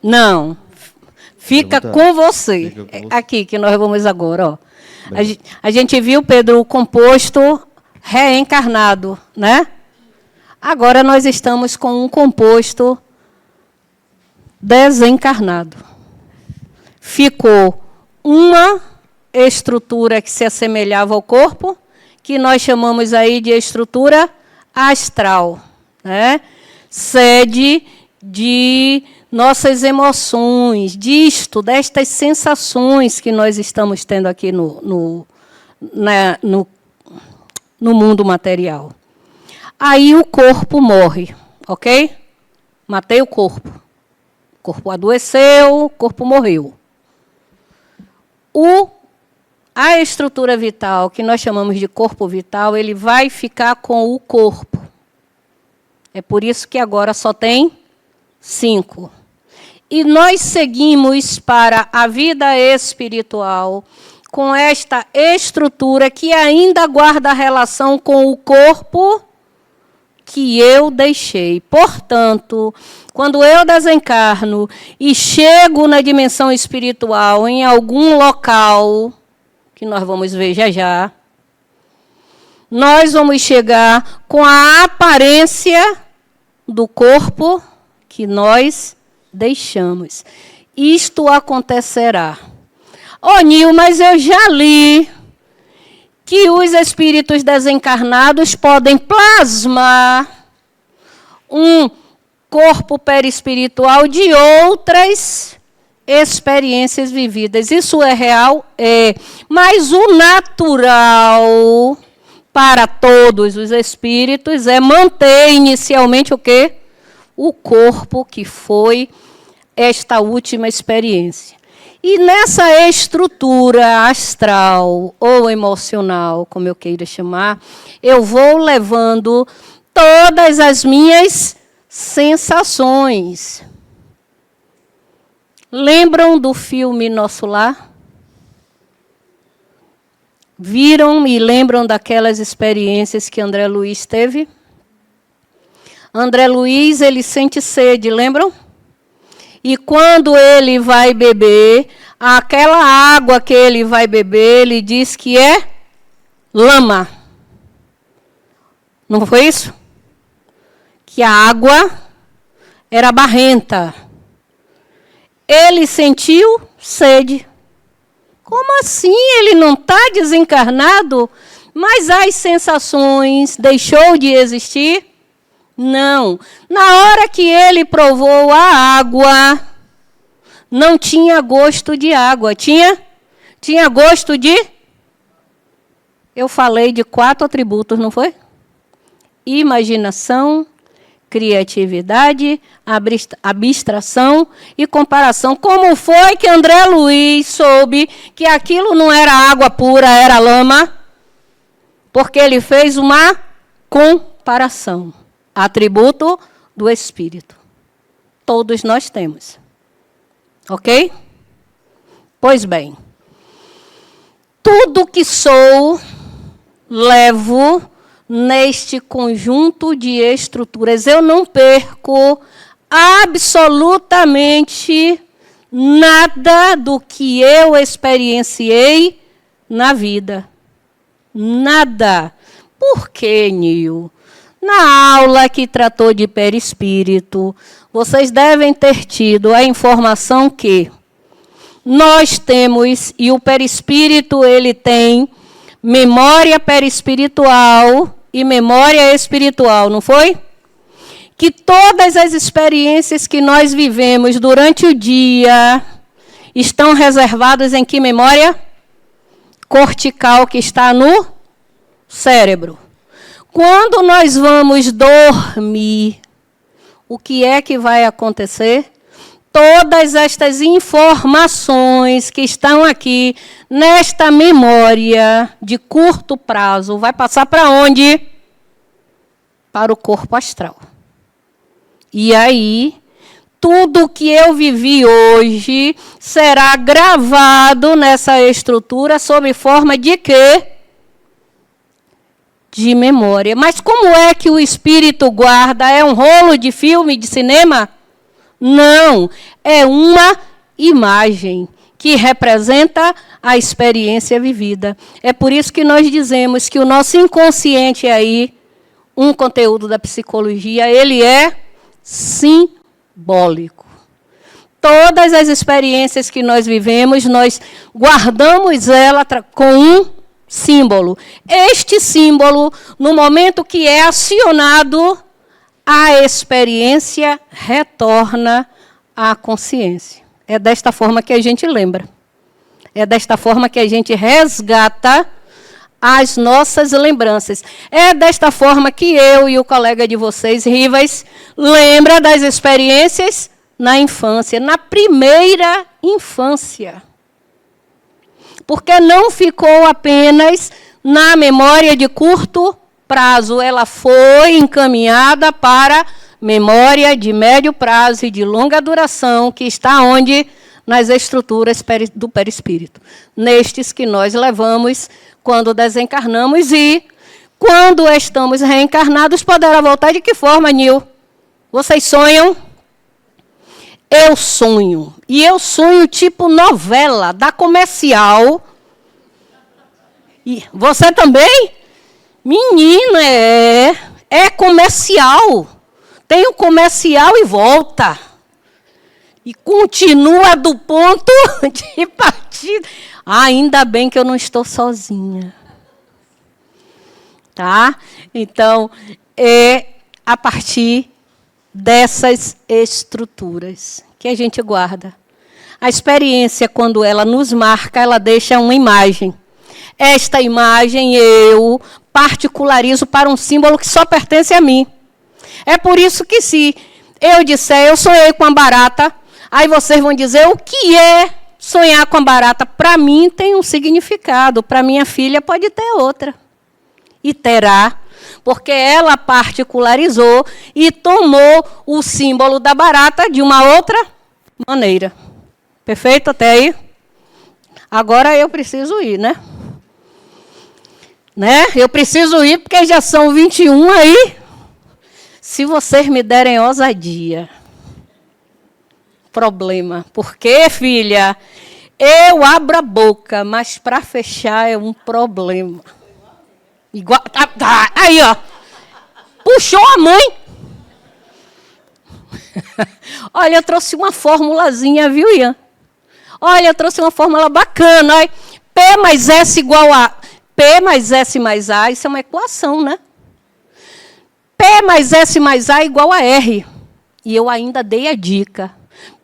Não, fica com você. Fica com você. Aqui, que nós vamos agora. Ó. A gente viu, Pedro, o composto reencarnado, né? Agora nós estamos com um composto desencarnado. Ficou uma estrutura que se assemelhava ao corpo, que nós chamamos aí de estrutura astral, né? Sede de nossas emoções, destas sensações que nós estamos tendo aqui no mundo material. Aí o corpo morre, ok? Matei o corpo. O corpo adoeceu, o corpo morreu. A estrutura vital, que nós chamamos de corpo vital, ele vai ficar com o corpo. É por isso que agora só tem 5. E nós seguimos para a vida espiritual com esta estrutura que ainda guarda relação com o corpo que eu deixei. Portanto, quando eu desencarno e chego na dimensão espiritual, em algum local, que nós vamos ver já já, nós vamos chegar com a aparência do corpo que nós deixamos. Isto acontecerá. Nil, mas eu já li que os espíritos desencarnados podem plasmar um corpo perispiritual de outras experiências vividas. Isso é real? É. Mas o natural para todos os espíritos é manter inicialmente o quê? O corpo que foi esta última experiência. E nessa estrutura astral ou emocional, como eu queira chamar, eu vou levando todas as minhas sensações. Lembram do filme Nosso Lar? Viram e lembram daquelas experiências que André Luiz teve? André Luiz, ele sente sede, lembram? E quando ele vai beber, aquela água que ele vai beber, ele diz que é lama. Não foi isso? Que a água era barrenta. Ele sentiu sede. Como assim? Ele não está desencarnado? Mas as sensações deixou de existir? Não. Na hora que ele provou a água, não tinha gosto de água. Tinha gosto de... Eu falei de 4 atributos, não foi? Imaginação, criatividade, abstração e comparação. Como foi que André Luiz soube que aquilo não era água pura, era lama? Porque ele fez uma comparação. Atributo do espírito. Todos nós temos. Ok? Pois bem. Tudo que sou, levo neste conjunto de estruturas. Eu não perco absolutamente nada do que eu experienciei na vida. Nada. Por quê, Nil? Na aula que tratou de perispírito, vocês devem ter tido a informação que nós temos, e o perispírito ele tem memória perispiritual e memória espiritual, não foi? Que todas as experiências que nós vivemos durante o dia estão reservadas em que memória? Cortical, que está no cérebro. Quando nós vamos dormir, o que é que vai acontecer? Todas estas informações que estão aqui nesta memória de curto prazo, vai passar para onde? Para o corpo astral. E aí, tudo que eu vivi hoje será gravado nessa estrutura sob forma de quê? De memória. Mas como é que o espírito guarda? É um rolo de filme, de cinema? Não. É uma imagem que representa a experiência vivida. É por isso que nós dizemos que o nosso inconsciente aí, um conteúdo da psicologia, ele é simbólico. Todas as experiências que nós vivemos, nós guardamos ela com um símbolo. Este símbolo, no momento que é acionado, a experiência retorna à consciência. É desta forma que a gente lembra. É desta forma que a gente resgata as nossas lembranças. É desta forma que eu e o colega de vocês, Rivas, lembra das experiências na infância, na primeira infância. Porque não ficou apenas na memória de curto prazo, ela foi encaminhada para memória de médio prazo e de longa duração, que está onde? Nas estruturas do perispírito. Nestes que nós levamos quando desencarnamos e, quando estamos reencarnados, poderá voltar de que forma, Nil? Vocês sonham? Eu sonho. E eu sonho tipo novela, da comercial. E você também? Menina, é comercial. Tem um comercial e volta. E continua do ponto de partida. Ainda bem que eu não estou sozinha. Tá? Então, é a partir dessas estruturas que a gente guarda. A experiência, quando ela nos marca, ela deixa uma imagem. Esta imagem eu particularizo para um símbolo que só pertence a mim. É por isso que se eu disser, eu sonhei com a barata, aí vocês vão dizer, o que é sonhar com a barata? Para mim tem um significado, para minha filha pode ter outra. E terá, porque ela particularizou e tomou o símbolo da barata de uma outra maneira. Perfeito até aí? Agora eu preciso ir, né? Eu preciso ir porque já são 21 aí. Se vocês me derem ousadia. Problema. Porque, filha, eu abro a boca, mas para fechar é um problema. Igual, aí, ó. Puxou a mãe. Olha, eu trouxe uma formulazinha, viu, Ian? Olha, eu trouxe uma fórmula bacana. Olha. P mais S igual a... P mais S mais A, isso é uma equação, né? P mais S mais A igual a R. E eu ainda dei a dica.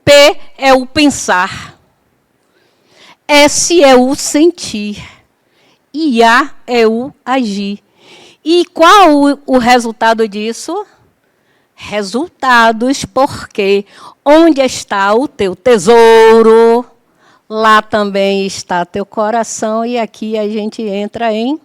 P é o pensar. S é o sentir. E A é o agir. E qual o resultado disso? Resultados, porque onde está o teu tesouro, lá também está teu coração, e aqui a gente entra em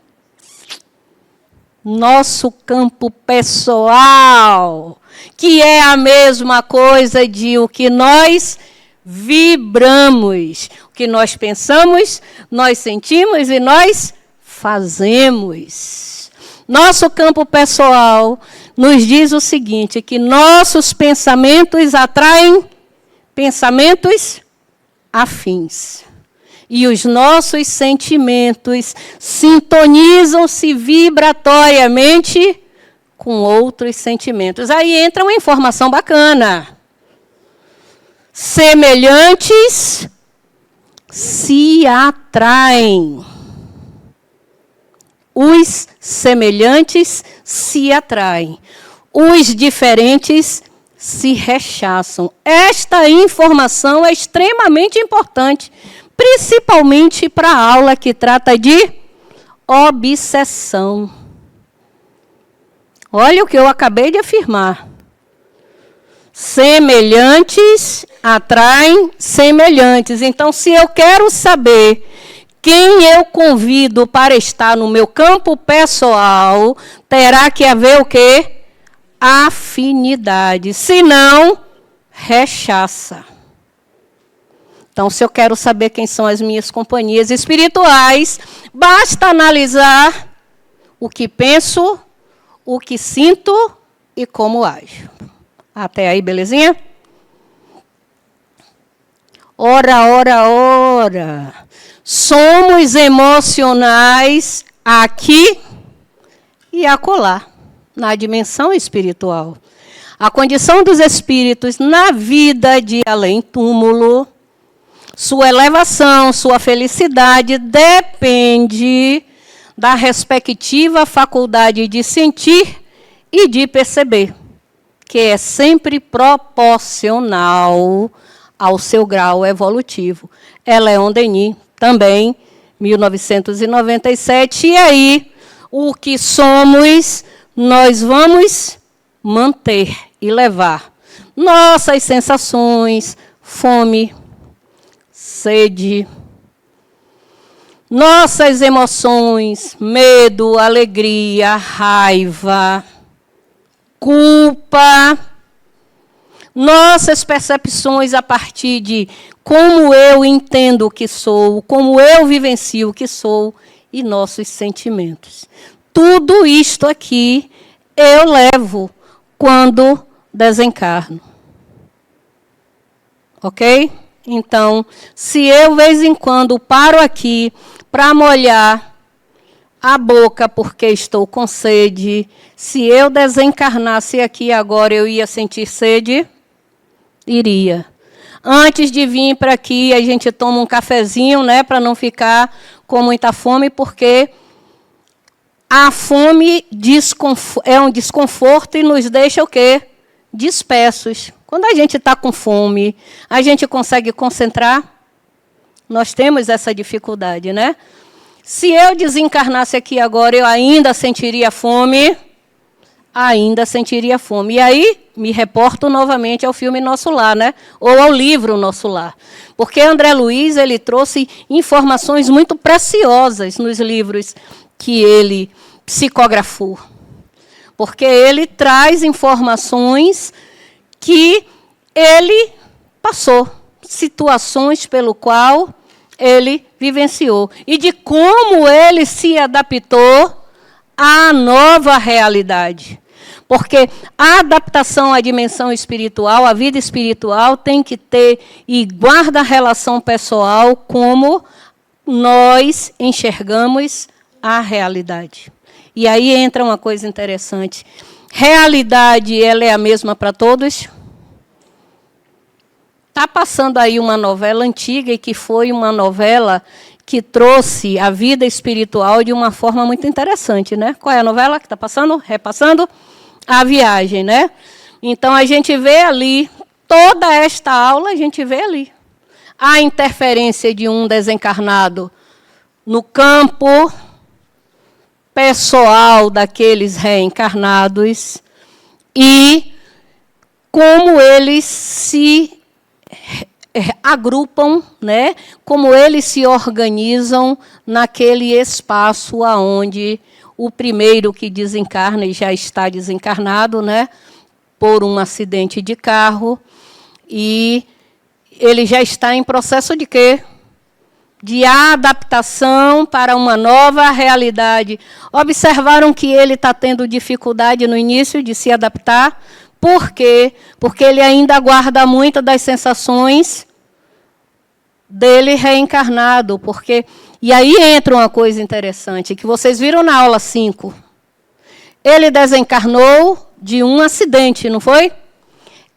nosso campo pessoal, que é a mesma coisa de o que nós vibramos, o que nós pensamos, nós sentimos e nós fazemos. Nosso campo pessoal nos diz o seguinte, que nossos pensamentos atraem pensamentos afins. E os nossos sentimentos sintonizam-se vibratoriamente com outros sentimentos. Aí entra uma informação bacana. Semelhantes se atraem. Os semelhantes se atraem. Os diferentes se rechaçam. Esta informação é extremamente importante, principalmente para a aula que trata de obsessão. Olha o que eu acabei de afirmar. Semelhantes atraem semelhantes. Então, se eu quero saber quem eu convido para estar no meu campo pessoal, terá que haver o quê? Afinidade. Se não, rechaça. Então, se eu quero saber quem são as minhas companhias espirituais, basta analisar o que penso, o que sinto e como ajo. Até aí, belezinha? Ora. Somos emocionais aqui e acolá, na dimensão espiritual. A condição dos espíritos na vida de além-túmulo, sua elevação, sua felicidade, depende da respectiva faculdade de sentir e de perceber. que é sempre proporcional ao seu grau evolutivo. É Leon Denis, também, 1997. E aí, o que somos, nós vamos manter e levar. Nossas sensações, fome, sede, nossas emoções, medo, alegria, raiva, culpa, nossas percepções a partir de como eu entendo o que sou, como eu vivencio o que sou, e nossos sentimentos. Tudo isto aqui eu levo quando desencarno. Ok? Então, se eu, de vez em quando, paro aqui para molhar a boca porque estou com sede, se eu desencarnasse aqui agora, eu ia sentir sede? Iria. Antes de vir para aqui, a gente toma um cafezinho, né, para não ficar com muita fome, porque a fome é um desconforto e nos deixa o quê? Dispersos. Quando a gente está com fome, a gente consegue concentrar? Nós temos essa dificuldade, né? Se eu desencarnasse aqui agora, eu ainda sentiria fome? Ainda sentiria fome. E aí, me reporto novamente ao filme Nosso Lar, né? Ou ao livro Nosso Lar. Porque André Luiz, ele trouxe informações muito preciosas nos livros que ele psicografou. Porque ele traz informações que ele passou, situações pelo qual ele vivenciou, e de como ele se adaptou à nova realidade. Porque a adaptação à dimensão espiritual, à vida espiritual, tem que ter e guarda a relação pessoal como nós enxergamos a realidade. E aí entra uma coisa interessante. Realidade, ela é a mesma para todos? Está passando aí uma novela antiga, e que foi uma novela que trouxe a vida espiritual de uma forma muito interessante, né? Qual é a novela que está passando? Repassando? A Viagem, né? Então, a gente vê ali, toda esta aula, a gente vê ali. A interferência de um desencarnado no campo pessoal daqueles reencarnados e como eles se agrupam, né? Como eles se organizam naquele espaço aonde o primeiro que desencarna e já está desencarnado, né? Por um acidente de carro, e ele já está em processo de quê? De adaptação para uma nova realidade. Observaram que ele está tendo dificuldade no início de se adaptar? Por quê? Porque ele ainda guarda muito das sensações dele reencarnado. E aí entra uma coisa interessante, que vocês viram na aula 5. Ele desencarnou de um acidente, não foi?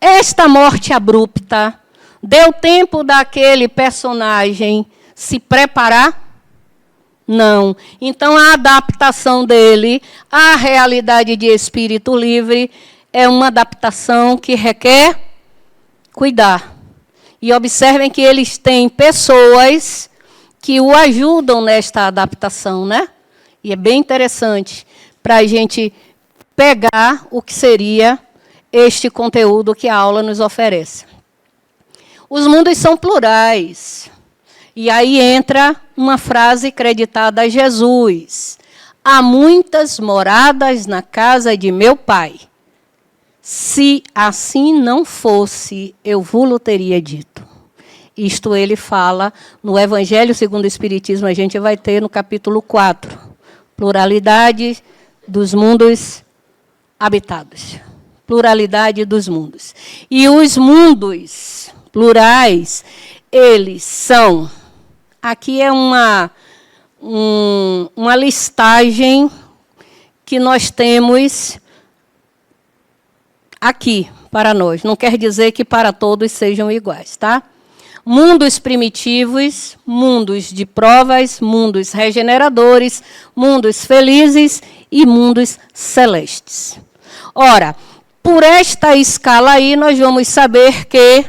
Esta morte abrupta deu tempo daquele personagem se preparar? Não. Então, a adaptação dele à realidade de espírito livre é uma adaptação que requer cuidar. E observem que eles têm pessoas que o ajudam nesta adaptação, né? E é bem interessante para a gente pegar o que seria este conteúdo que a aula nos oferece. Os mundos são plurais. E aí entra uma frase creditada a Jesus. Há muitas moradas na casa de meu Pai. Se assim não fosse, eu vou-lo teria dito. Isto ele fala no Evangelho segundo o Espiritismo, a gente vai ter no capítulo 4. Pluralidade dos mundos habitados. Pluralidade dos mundos. E os mundos plurais, eles são... Aqui é uma listagem que nós temos aqui para nós. Não quer dizer que para todos sejam iguais, tá? Mundos primitivos, mundos de provas, mundos regeneradores, mundos felizes e mundos celestes. Ora, Por esta escala aí, nós vamos saber que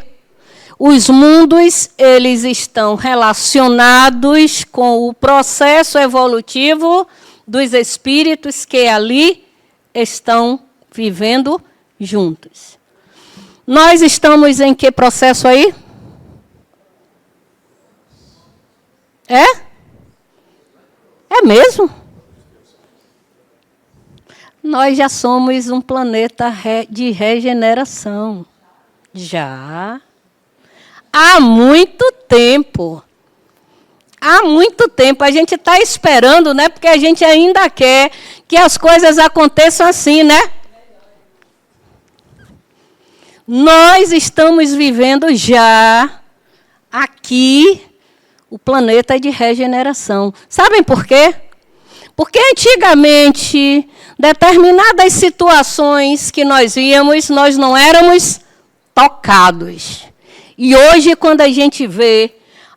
os mundos, eles estão relacionados com o processo evolutivo dos espíritos que ali estão vivendo juntos. Nós estamos em que processo aí? É? É mesmo? Nós já somos um planeta de regeneração. Já. Há muito tempo. Há muito tempo. A gente está esperando, né? Porque a gente ainda quer que as coisas aconteçam assim, né? Nós estamos vivendo já aqui o planeta de regeneração. Sabem por quê? Porque antigamente, determinadas situações que nós víamos, nós não éramos tocados. E hoje, quando a gente vê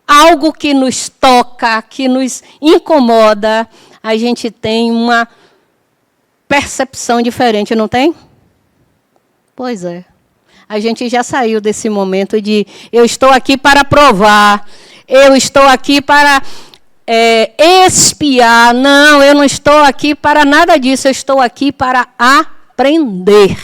algo que nos toca, que nos incomoda, a gente tem uma percepção diferente, não tem? Pois é. A gente já saiu desse momento de eu estou aqui para provar, eu estou aqui para espiar. Não, eu não estou aqui para nada disso, eu estou aqui para aprender.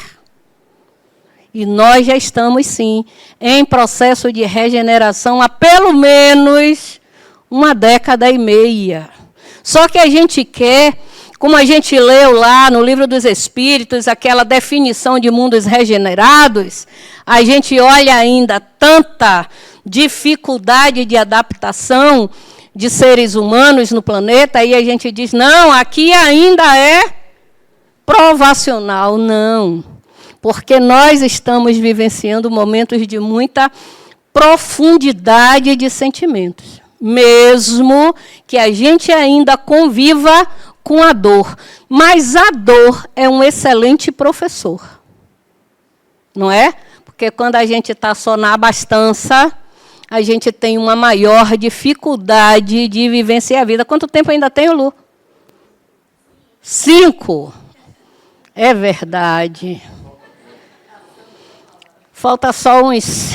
E nós já estamos, sim, em processo de regeneração há pelo menos 1,5 décadas. Só que a gente quer, como a gente leu lá no Livro dos Espíritos, aquela definição de mundos regenerados, a gente olha ainda tanta dificuldade de adaptação de seres humanos no planeta, e a gente diz, não, aqui ainda é provacional. Não, porque nós estamos vivenciando momentos de muita profundidade de sentimentos, mesmo que a gente ainda conviva com a dor. Mas a dor é um excelente professor, não é? Porque quando a gente está só na abastança, a gente tem uma maior dificuldade de vivenciar a vida. Quanto tempo ainda tem, Lu? 5. É verdade. Falta só uns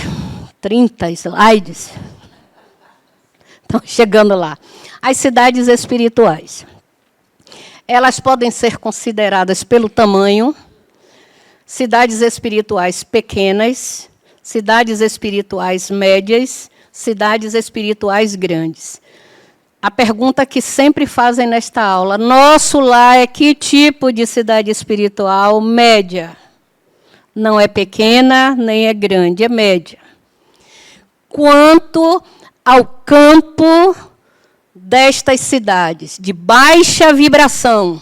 30 slides. Estão chegando lá. As cidades espirituais. Elas podem ser consideradas pelo tamanho, cidades espirituais pequenas, cidades espirituais médias, cidades espirituais grandes. A pergunta que sempre fazem nesta aula, nosso lar é que tipo de cidade espiritual? Média. Não é pequena, nem é grande, é média. Quanto ao campo destas cidades, de baixa vibração,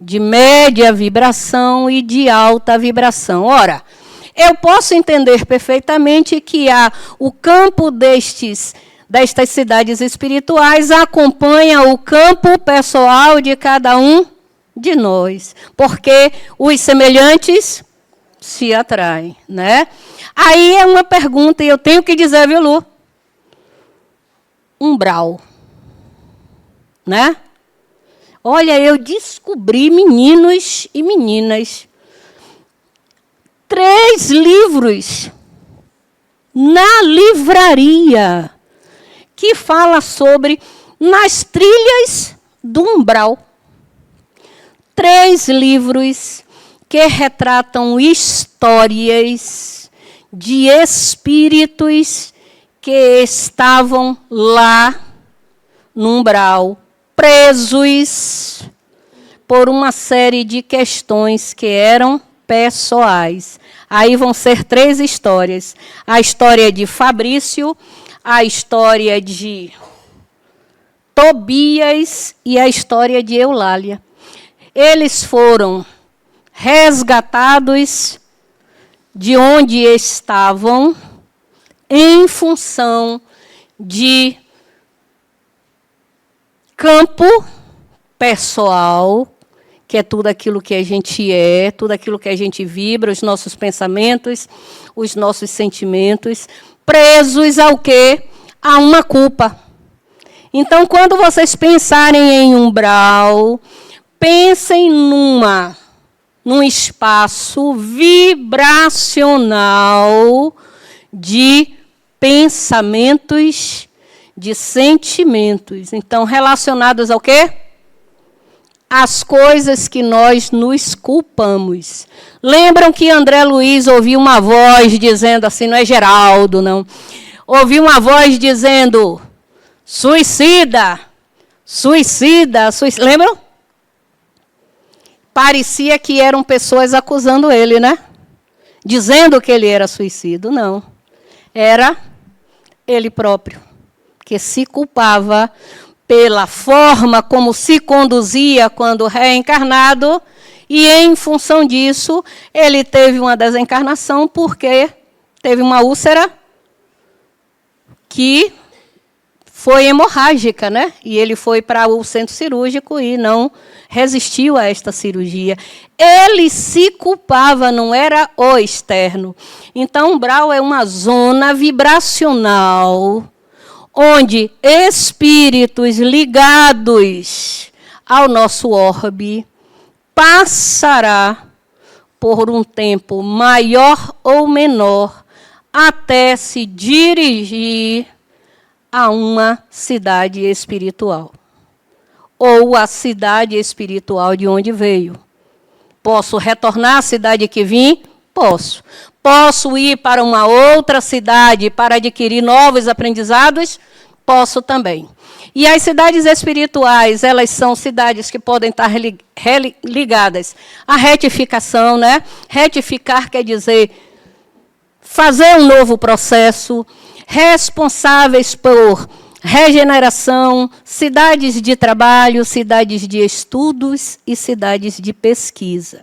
de média vibração e de alta vibração. Ora, eu posso entender perfeitamente que o campo destas cidades espirituais acompanha o campo pessoal de cada um de nós, porque os semelhantes se atraem, né? Aí é uma pergunta, e eu tenho que dizer, viu, Lu? Umbral, né? Olha, eu descobri, meninos e meninas, 3 livros na livraria que fala sobre nas trilhas do umbral. 3 livros que retratam histórias de espíritos que estavam lá no umbral, presos por uma série de questões que eram pessoais. Aí vão ser 3 histórias. A história de Fabrício, a história de Tobias e a história de Eulália. Eles foram resgatados de onde estavam em função de campo pessoal, que é tudo aquilo que a gente é, tudo aquilo que a gente vibra, os nossos pensamentos, os nossos sentimentos, presos ao quê? A uma culpa. Então, quando vocês pensarem em umbral, pensem num espaço vibracional de pensamentos, de sentimentos. Então, relacionados ao quê? As coisas que nós nos culpamos. Lembram que André Luiz ouviu uma voz dizendo assim, não é Geraldo, não. Ouviu uma voz dizendo, suicida, suicida, suicida. Lembram? Parecia que eram pessoas acusando ele, né? Dizendo que ele era suicida. Não. Era ele próprio, que se culpava pela forma como se conduzia quando reencarnado, e em função disso, ele teve uma desencarnação porque teve uma úlcera que foi hemorrágica, né? E ele foi para o centro cirúrgico e não resistiu a esta cirurgia. Ele se culpava, não era o externo. Então, umbral é uma zona vibracional onde espíritos ligados ao nosso orbe passará por um tempo maior ou menor até se dirigir a uma cidade espiritual. Ou a cidade espiritual de onde veio. Posso retornar à cidade que vim? Posso. Posso ir para uma outra cidade para adquirir novos aprendizados? Posso também. E as cidades espirituais, elas são cidades que podem estar ligadas à retificação, né? Retificar quer dizer fazer um novo processo, responsáveis por regeneração, cidades de trabalho, cidades de estudos e cidades de pesquisa.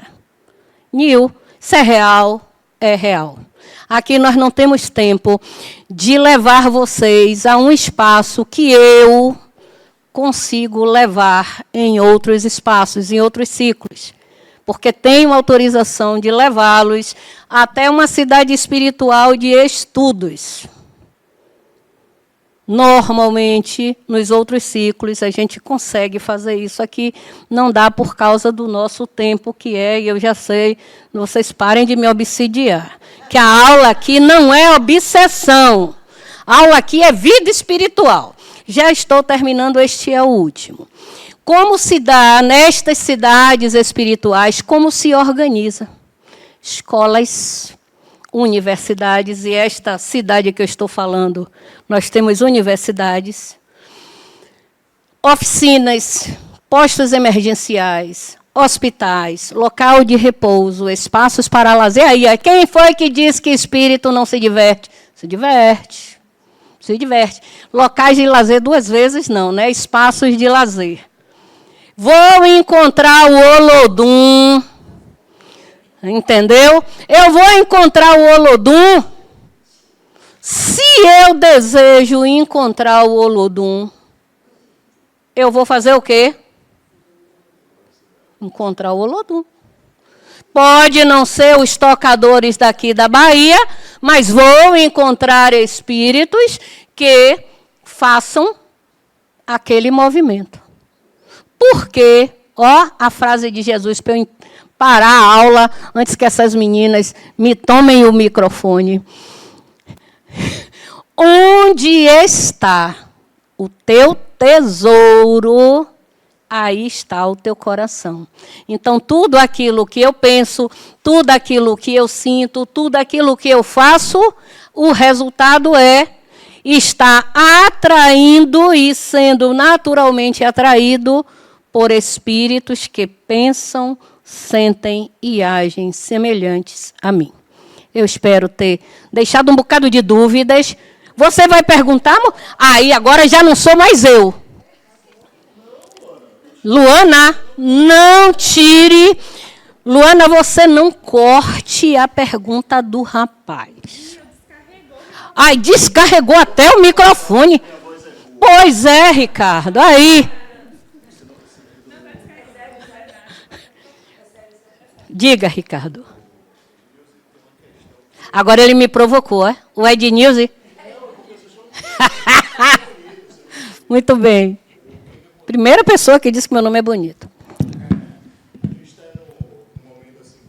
Nil, isso é real, é real. Aqui nós não temos tempo de levar vocês a um espaço que eu consigo levar em outros espaços, em outros ciclos. Porque tenho autorização de levá-los até uma cidade espiritual de estudos. Normalmente, nos outros ciclos, a gente consegue fazer isso. Aqui não dá por causa do nosso tempo, que é, e eu já sei, vocês parem de me obsidiar, que a aula aqui não é obsessão. A aula aqui é vida espiritual. Já estou terminando, este é o último. Como se dá nestas cidades espirituais, como se organiza? Escolas, universidades, e esta cidade que eu estou falando, nós temos universidades, oficinas, postos emergenciais, hospitais, local de repouso, espaços para lazer. Aí, quem foi que disse que espírito não se diverte? Se diverte. Se diverte. Locais de lazer 2 vezes não, né? Espaços de lazer. Vou encontrar o Olodum. Entendeu? Eu vou encontrar o Olodum. Se eu desejo encontrar o Olodum, eu vou fazer o quê? Encontrar o Olodum. Pode não ser os tocadores daqui da Bahia, mas vou encontrar espíritos que façam aquele movimento. Por quê? Ó, a frase de Jesus para eu parar a aula antes que essas meninas me tomem o microfone. Onde está o teu tesouro, aí está o teu coração. Então, tudo aquilo que eu penso, tudo aquilo que eu sinto, tudo aquilo que eu faço, o resultado é estar atraindo e sendo naturalmente atraído por espíritos que pensam, sentem e agem semelhantes a mim. Eu espero ter deixado um bocado de dúvidas. Você vai perguntar? Aí, agora já não sou mais eu. Luana, não tire. Luana, você não corte a pergunta do rapaz. Ai, descarregou até o microfone. Pois é, Ricardo. Aí. Diga, Ricardo. Agora ele me provocou, é? O Ednilson. Muito bem. Primeira pessoa que disse que meu nome é bonito. A gente está num momento assim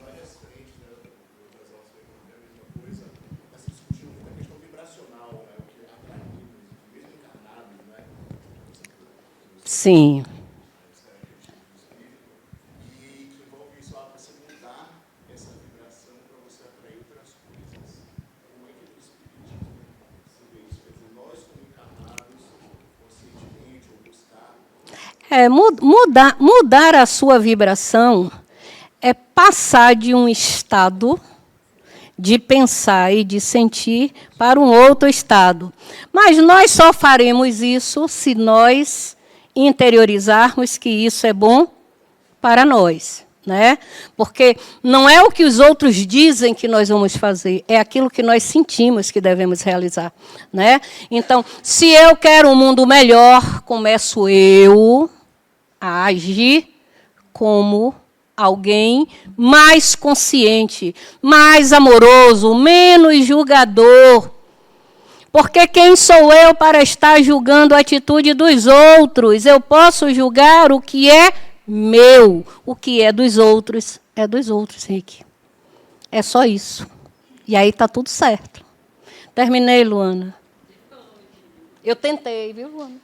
Sim. E que envolve isso para você mudar essa vibração para você atrair outras coisas. Como é que o espiritismo se vê isso? Quer dizer, nós como encarnados, conscientemente ou buscar. Mudar a sua vibração é passar de um estado de pensar e de sentir para um outro estado. Mas nós só faremos isso se nós interiorizarmos que isso é bom para nós, né? Porque não é o que os outros dizem que nós vamos fazer, é aquilo que nós sentimos que devemos realizar, né? Então, se eu quero um mundo melhor, começo eu a agir como alguém mais consciente, mais amoroso, menos julgador. Porque quem sou eu para estar julgando a atitude dos outros? Eu posso julgar o que é meu. O que é dos outros, Rick. É só isso. E aí está tudo certo. Terminei, Luana. Eu tentei, viu, Luana?